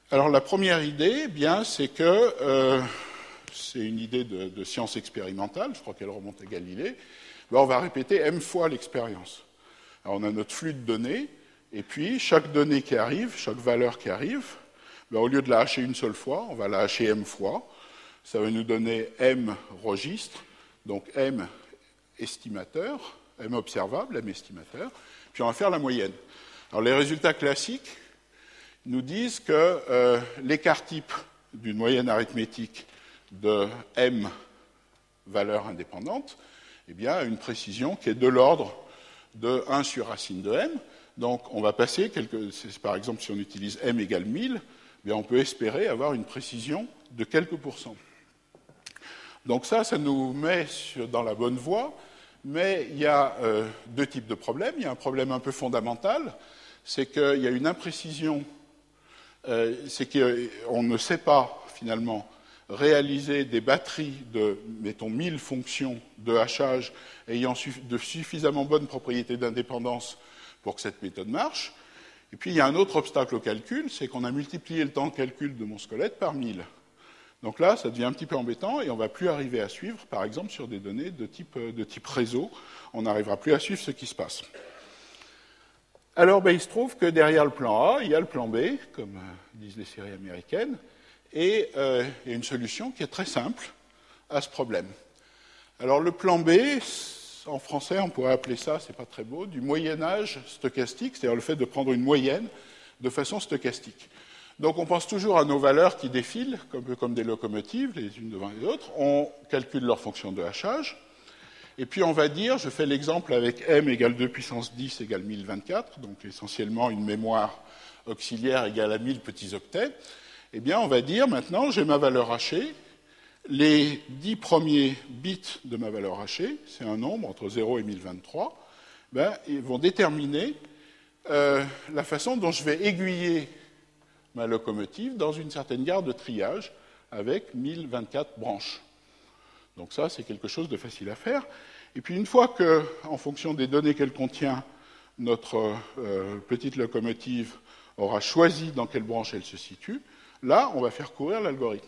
Alors, la première idée, c'est que c'est une idée de science expérimentale, je crois qu'elle remonte à Galilée. On va répéter m fois l'expérience. Alors, on a notre flux de données, et puis chaque donnée qui arrive, chaque valeur qui arrive, au lieu de la hacher une seule fois, on va la hacher m fois. Ça va nous donner m registre, donc m estimateur, m observable, m estimateur, puis on va faire la moyenne. Alors, les résultats classiques nous disent que l'écart type d'une moyenne arithmétique de m valeurs indépendantes a une précision qui est de l'ordre de 1 sur racine de m. Donc, on va passer, par exemple, si on utilise m égale 1000, on peut espérer avoir une précision de quelques pourcents. Donc ça nous met dans la bonne voie, mais il y a deux types de problèmes. Il y a un problème un peu fondamental, c'est qu'il y a une imprécision, c'est qu'on ne sait pas, finalement, réaliser des batteries de, mettons, 1000 fonctions de hachage ayant de suffisamment bonnes propriétés d'indépendance pour que cette méthode marche. Et puis, il y a un autre obstacle au calcul, c'est qu'on a multiplié le temps de calcul de mon squelette par 1000. Donc là, ça devient un petit peu embêtant et on ne va plus arriver à suivre, par exemple, sur des données de type réseau, on n'arrivera plus à suivre ce qui se passe. Alors, il se trouve que derrière le plan A, il y a le plan B, comme disent les séries américaines, et il y a une solution qui est très simple à ce problème. Alors, le plan B, en français, on pourrait appeler ça, c'est pas très beau, du moyen-âge stochastique, c'est-à-dire le fait de prendre une moyenne de façon stochastique. Donc, on pense toujours à nos valeurs qui défilent, comme des locomotives, les unes devant les autres. On calcule leur fonction de hachage. Et puis, on va dire, je fais l'exemple avec m égale 2 puissance 10 égale 1024, donc essentiellement une mémoire auxiliaire égale à 1000 petits octets. Eh bien, on va dire, maintenant, j'ai ma valeur hachée. Les 10 premiers bits de ma valeur hachée, c'est un nombre entre 0 et 1023, ils vont déterminer la façon dont je vais aiguiller ma locomotive dans une certaine gare de triage avec 1024 branches. Donc ça, c'est quelque chose de facile à faire. Et puis une fois que, en fonction des données qu'elle contient, notre petite locomotive aura choisi dans quelle branche elle se situe, là, on va faire courir l'algorithme.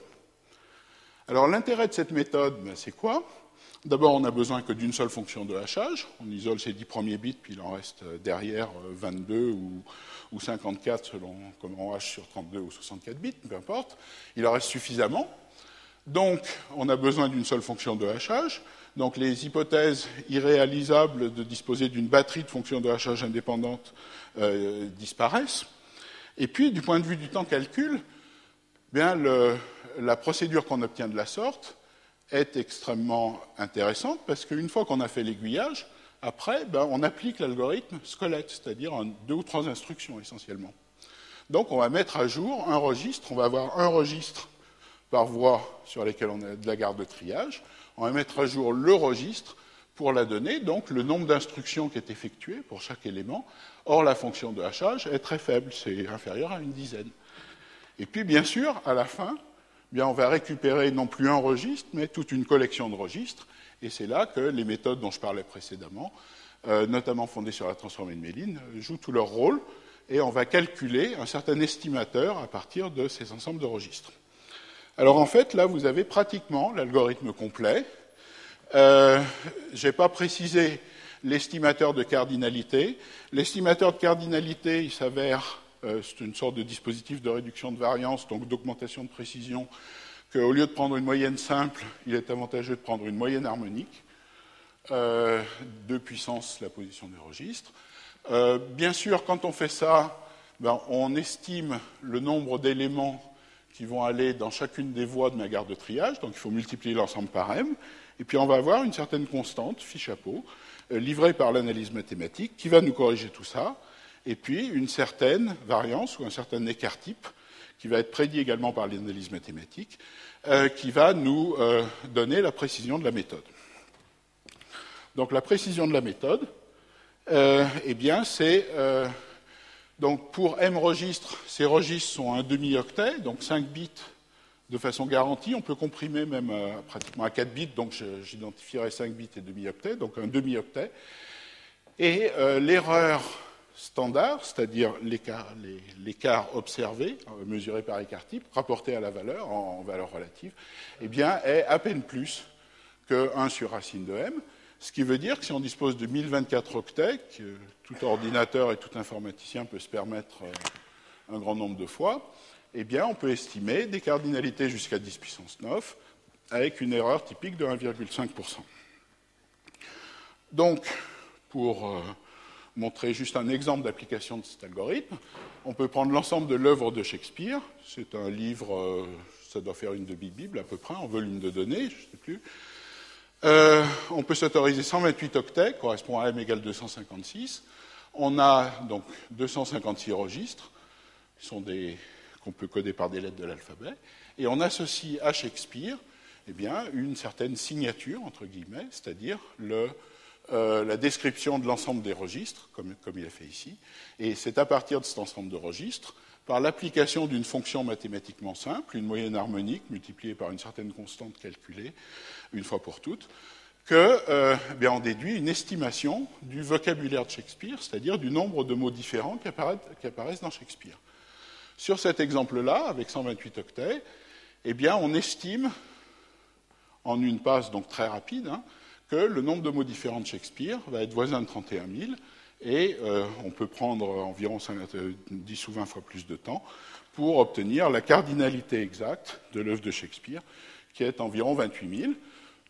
Alors l'intérêt de cette méthode, c'est quoi? D'abord, on n'a besoin que d'une seule fonction de hachage. On isole ces 10 premiers bits, puis il en reste derrière 22 ou 54, selon comment on hache sur 32 ou 64 bits, peu importe. Il en reste suffisamment. Donc, on a besoin d'une seule fonction de hachage. Donc, les hypothèses irréalisables de disposer d'une batterie de fonctions de hachage indépendantes disparaissent. Et puis, du point de vue du temps calcul, la procédure qu'on obtient de la sorte est extrêmement intéressante parce qu'une fois qu'on a fait l'aiguillage, après, on applique l'algorithme squelette, c'est-à-dire 2 ou 3 instructions essentiellement. Donc, on va mettre à jour un registre. On va avoir un registre par voie sur lesquelles on a de la gare de triage. On va mettre à jour le registre pour la donnée, donc le nombre d'instructions qui est effectué pour chaque élément. Or, la fonction de hachage est très faible, c'est inférieur à une dizaine. Et puis, bien sûr, à la fin, bien, on va récupérer non plus un registre, mais toute une collection de registres. Et c'est là que les méthodes dont je parlais précédemment, notamment fondées sur la transformée de Méline, jouent tout leur rôle. Et on va calculer un certain estimateur à partir de ces ensembles de registres. Alors en fait, là, vous avez pratiquement l'algorithme complet. Je n'ai pas précisé l'estimateur de cardinalité. L'estimateur de cardinalité, il s'avère, c'est une sorte de dispositif de réduction de variance, donc d'augmentation de précision, qu'au lieu de prendre une moyenne simple, il est avantageux de prendre une moyenne harmonique, 2 puissance la position des registres. Bien sûr, quand on fait ça, ben, on estime le nombre d'éléments qui vont aller dans chacune des voies de ma garde de triage, donc il faut multiplier l'ensemble par m, et puis on va avoir une certaine constante, phi chapeau, livrée par l'analyse mathématique, qui va nous corriger tout ça, et puis une certaine variance ou un certain écart type, qui va être prédit également par l'analyse mathématique, qui va nous donner la précision de la méthode. Donc la précision de la méthode, eh bien, c'est donc pour m registres, ces registres sont un demi-octet, donc 5 bits de façon garantie. On peut comprimer même pratiquement à 4 bits, donc j'identifierai 5 bits et demi-octet, donc un demi-octet. Et l'erreur standard, c'est-à-dire l'écart observé, mesuré par écart type, rapporté à la valeur, en valeur relative, eh bien, est à peine plus que 1 sur racine de m. Ce qui veut dire que si on dispose de 1024 octets, que tout ordinateur et tout informaticien peut se permettre un grand nombre de fois, eh bien, on peut estimer des cardinalités jusqu'à 10 puissance 9 avec une erreur typique de 1,5%. Donc, pour montrer juste un exemple d'application de cet algorithme, on peut prendre l'ensemble de l'œuvre de Shakespeare. C'est un livre, ça doit faire une demi-bible à peu près, en volume de données, je ne sais plus. On peut s'autoriser 128 octets, correspond à m égale 256. On a donc 256 registres, qu'on peut coder par des lettres de l'alphabet, et on associe à Shakespeare eh bien, une certaine signature, entre guillemets, c'est-à-dire la description de l'ensemble des registres, comme il a fait ici, et c'est à partir de cet ensemble de registres, par l'application d'une fonction mathématiquement simple, une moyenne harmonique multipliée par une certaine constante calculée, une fois pour toutes, on déduit une estimation du vocabulaire de Shakespeare, c'est-à-dire du nombre de mots différents qui apparaissent dans Shakespeare. Sur cet exemple-là, avec 128 octets, eh bien, on estime, en une passe donc très rapide, que le nombre de mots différents de Shakespeare va être voisin de 31 000, et on peut prendre environ 10 ou 20 fois plus de temps pour obtenir la cardinalité exacte de l'œuvre de Shakespeare, qui est environ 28 000.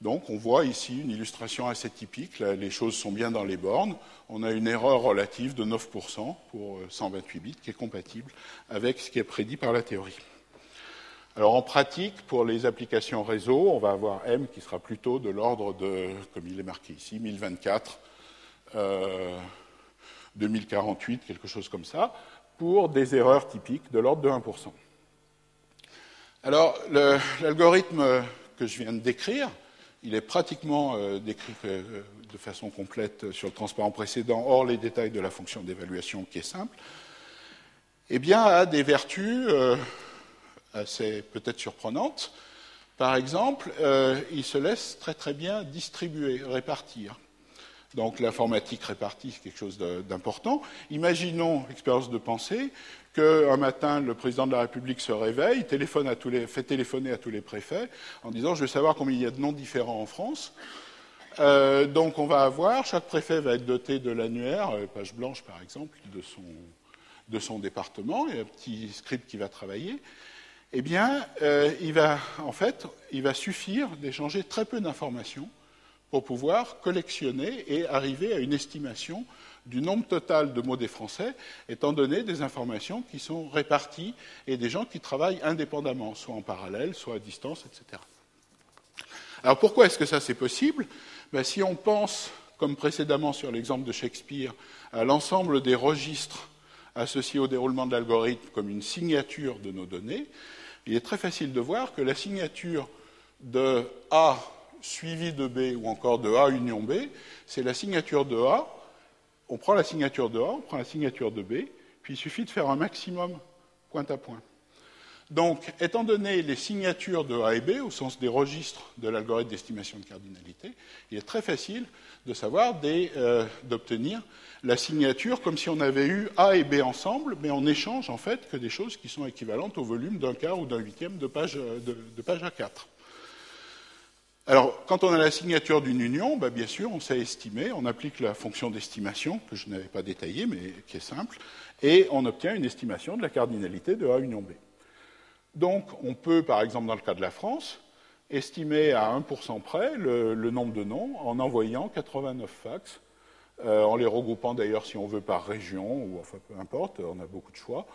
Donc on voit ici une illustration assez typique, là, les choses sont bien dans les bornes. On a une erreur relative de 9% pour 128 bits, qui est compatible avec ce qui est prédit par la théorie. Alors en pratique, pour les applications réseau, on va avoir M qui sera plutôt de l'ordre de, comme il est marqué ici, 1024, 2048, quelque chose comme ça, pour des erreurs typiques de l'ordre de 1%. Alors l'algorithme que je viens de décrire, il est pratiquement décrit de façon complète sur le transparent précédent, hors les détails de la fonction d'évaluation qui est simple, eh bien, a des vertus assez peut-être surprenantes. Par exemple, il se laisse très très bien distribuer, répartir. Donc l'informatique répartie, c'est quelque chose d'important. Imaginons, expérience de pensée, qu'un matin, le président de la République se réveille, fait téléphoner à tous les préfets en disant « je veux savoir combien il y a de noms différents en France ». Donc on va avoir, chaque préfet va être doté de l'annuaire, page blanche par exemple, de son département, et un petit script qui va travailler. Eh bien, il va suffire d'échanger très peu d'informations pour pouvoir collectionner et arriver à une estimation du nombre total de mots des Français, étant donné des informations qui sont réparties et des gens qui travaillent indépendamment, soit en parallèle, soit à distance, etc. Alors pourquoi est-ce que ça c'est possible ? Si on pense, comme précédemment sur l'exemple de Shakespeare, à l'ensemble des registres associés au déroulement de l'algorithme comme une signature de nos données, il est très facile de voir que la signature de A suivi de B ou encore de A union B, c'est la signature de A. On prend la signature de A, on prend la signature de B, puis il suffit de faire un maximum point à point. Donc, étant donné les signatures de A et B, au sens des registres de l'algorithme d'estimation de cardinalité, il est très facile de savoir d'obtenir la signature comme si on avait eu A et B ensemble, mais on échange en fait que des choses qui sont équivalentes au volume d'un quart ou d'un huitième de page A4. Alors, quand on a la signature d'une union, bien sûr, on sait estimer, on applique la fonction d'estimation, que je n'avais pas détaillée, mais qui est simple, et on obtient une estimation de la cardinalité de A union B. Donc, on peut, par exemple, dans le cas de la France, estimer à 1% près le nombre de noms en envoyant 89 fax, en les regroupant d'ailleurs, si on veut, par région, ou enfin, peu importe, on a beaucoup de choix,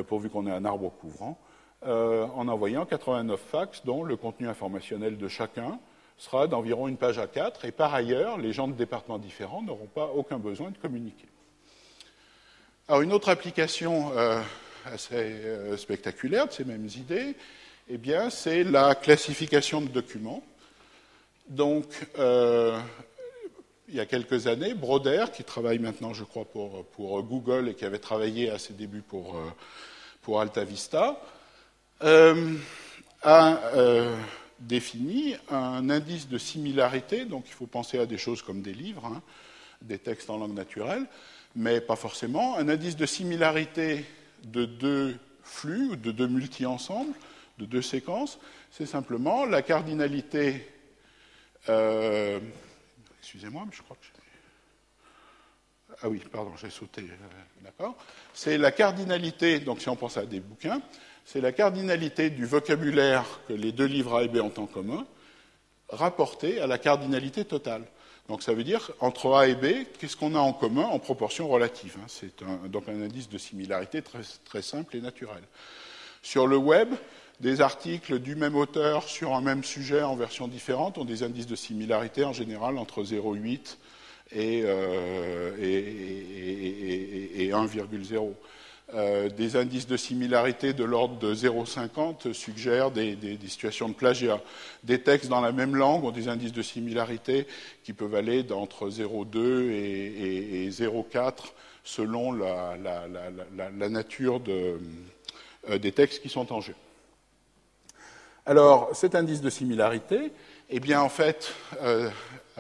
pourvu qu'on ait un arbre couvrant, en envoyant 89 fax dont le contenu informationnel de chacun sera d'environ une page A4, et par ailleurs, les gens de départements différents n'auront pas aucun besoin de communiquer. Alors, une autre application assez spectaculaire de ces mêmes idées, eh bien, c'est la classification de documents. Donc, il y a quelques années, Broder, qui travaille maintenant, je crois, pour Google et qui avait travaillé à ses débuts pour AltaVista, a défini un indice de similarité. Donc, il faut penser à des choses comme des livres, des textes en langue naturelle, mais pas forcément. Un indice de similarité de deux flux ou de deux multi-ensembles, de deux séquences, c'est simplement la cardinalité. Excusez-moi, mais je crois que ah oui, pardon, j'ai sauté. D'accord. C'est la cardinalité, donc si on pense à des bouquins, c'est la cardinalité du vocabulaire que les deux livres A et B ont en commun, rapportée à la cardinalité totale. Donc ça veut dire, entre A et B, qu'est-ce qu'on a en commun en proportion relative. C'est donc un indice de similarité très, très simple et naturel. Sur le web, des articles du même auteur sur un même sujet en versions différentes ont des indices de similarité en général entre 0,8 et 1,0. Des indices de similarité de l'ordre de 0,50 suggèrent des situations de plagiat. Des textes dans la même langue ont des indices de similarité qui peuvent aller d'entre 0,2 et 0,4 selon la nature des textes qui sont en jeu. Alors, cet indice de similarité, eh bien, en fait,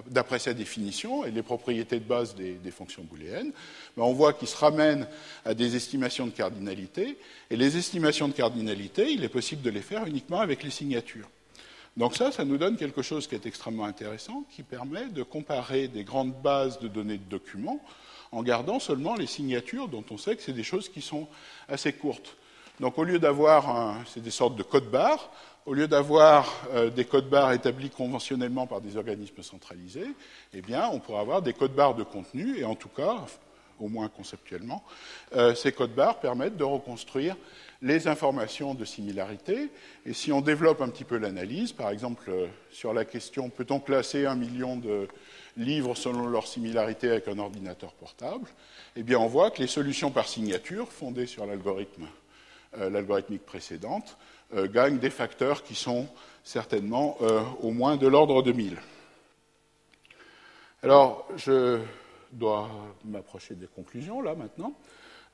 d'après sa définition et les propriétés de base des fonctions booléennes, on voit qu'il se ramène à des estimations de cardinalité, et les estimations de cardinalité, il est possible de les faire uniquement avec les signatures. Donc ça nous donne quelque chose qui est extrêmement intéressant, qui permet de comparer des grandes bases de données de documents en gardant seulement les signatures dont on sait que c'est des choses qui sont assez courtes. Donc au lieu d'avoir, c'est des sortes de codes-barres, au lieu d'avoir des codes-barres établis conventionnellement par des organismes centralisés, eh bien, on pourrait avoir des codes-barres de contenu, et en tout cas, au moins conceptuellement, ces codes-barres permettent de reconstruire les informations de similarité. Et si on développe un petit peu l'analyse, par exemple, sur la question « peut-on classer 1 million de livres selon leur similarité avec un ordinateur portable ?», eh bien, on voit que les solutions par signature, fondées sur l'algorithmique précédente, gagnent des facteurs qui sont certainement au moins de l'ordre de 1000. Alors, je dois m'approcher des conclusions, là, maintenant.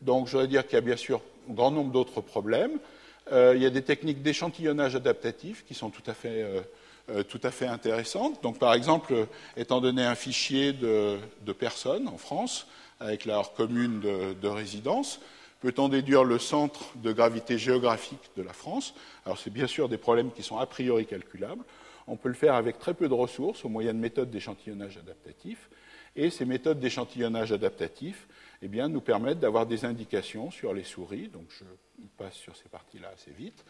Donc, je voudrais dire qu'il y a bien sûr un grand nombre d'autres problèmes. Il y a des techniques d'échantillonnage adaptatif qui sont tout à fait intéressantes. Donc, par exemple, étant donné un fichier de personnes en France, avec leur commune de résidence, peut-on déduire le centre de gravité géographique de la France? Alors, c'est bien sûr des problèmes qui sont a priori calculables. On peut le faire avec très peu de ressources, au moyen de méthodes d'échantillonnage adaptatif. Et ces méthodes d'échantillonnage adaptatif eh bien, nous permettent d'avoir des indications sur les souris. Donc, je passe sur ces parties-là assez vite.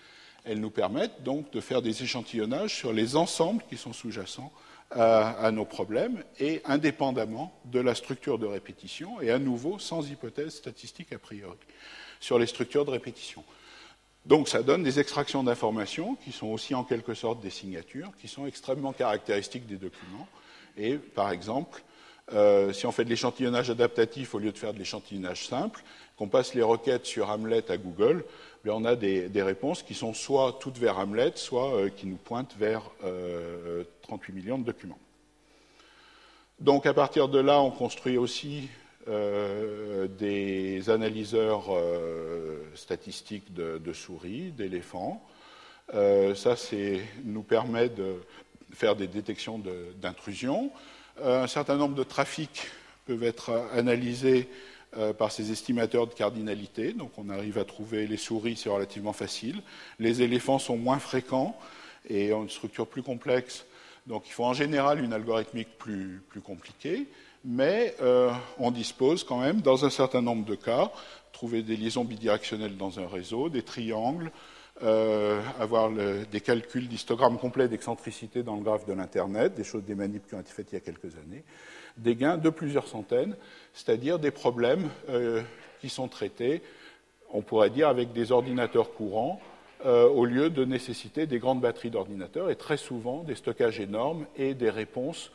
Elles nous permettent donc de faire des échantillonnages sur les ensembles qui sont sous-jacents à nos problèmes, et indépendamment de la structure de répétition, et à nouveau sans hypothèse statistique a priori, sur les structures de répétition. Donc ça donne des extractions d'informations qui sont aussi en quelque sorte des signatures, qui sont extrêmement caractéristiques des documents. Et par exemple, si on fait de l'échantillonnage adaptatif au lieu de faire de l'échantillonnage simple, qu'on passe les requêtes sur Hamlet à Google, bien on a des réponses qui sont soit toutes vers Hamlet, soit qui nous pointent vers 38 millions de documents. Donc à partir de là, on construit aussi des analyseurs statistiques de souris, d'éléphants. Ça nous permet de faire des détections d'intrusion. Un certain nombre de trafics peuvent être analysés par ces estimateurs de cardinalité. Donc on arrive à trouver les souris, c'est relativement facile. Les éléphants sont moins fréquents et ont une structure plus complexe. Donc il faut en général une algorithmique plus compliquée. Mais on dispose quand même, dans un certain nombre de cas, trouver des liaisons bidirectionnelles dans un réseau, des triangles, avoir des calculs d'histogramme complet d'excentricité dans le graphe de l'Internet, des manips qui ont été faites il y a quelques années, des gains de plusieurs centaines, c'est-à-dire des problèmes qui sont traités, on pourrait dire, avec des ordinateurs courants, au lieu de nécessiter des grandes batteries d'ordinateurs, et très souvent des stockages énormes et des réponses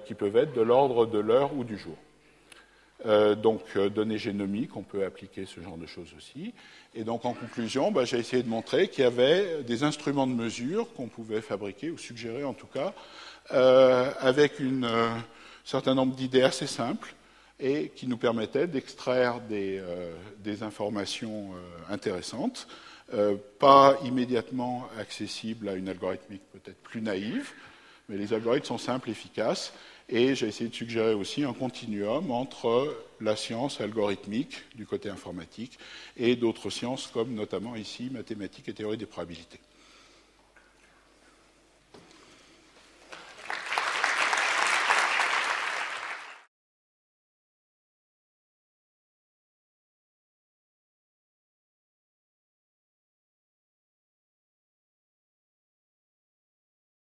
qui peuvent être de l'ordre de l'heure ou du jour. Donc, données génomiques, on peut appliquer ce genre de choses aussi. Et donc, en conclusion, j'ai essayé de montrer qu'il y avait des instruments de mesure qu'on pouvait fabriquer, ou suggérer en tout cas, avec un certain nombre d'idées assez simples et qui nous permettaient d'extraire des informations intéressantes, pas immédiatement accessibles à une algorithmique peut-être plus naïve, mais les algorithmes sont simples, efficaces, et j'ai essayé de suggérer aussi un continuum entre la science algorithmique du côté informatique et d'autres sciences comme notamment ici mathématiques et théorie des probabilités.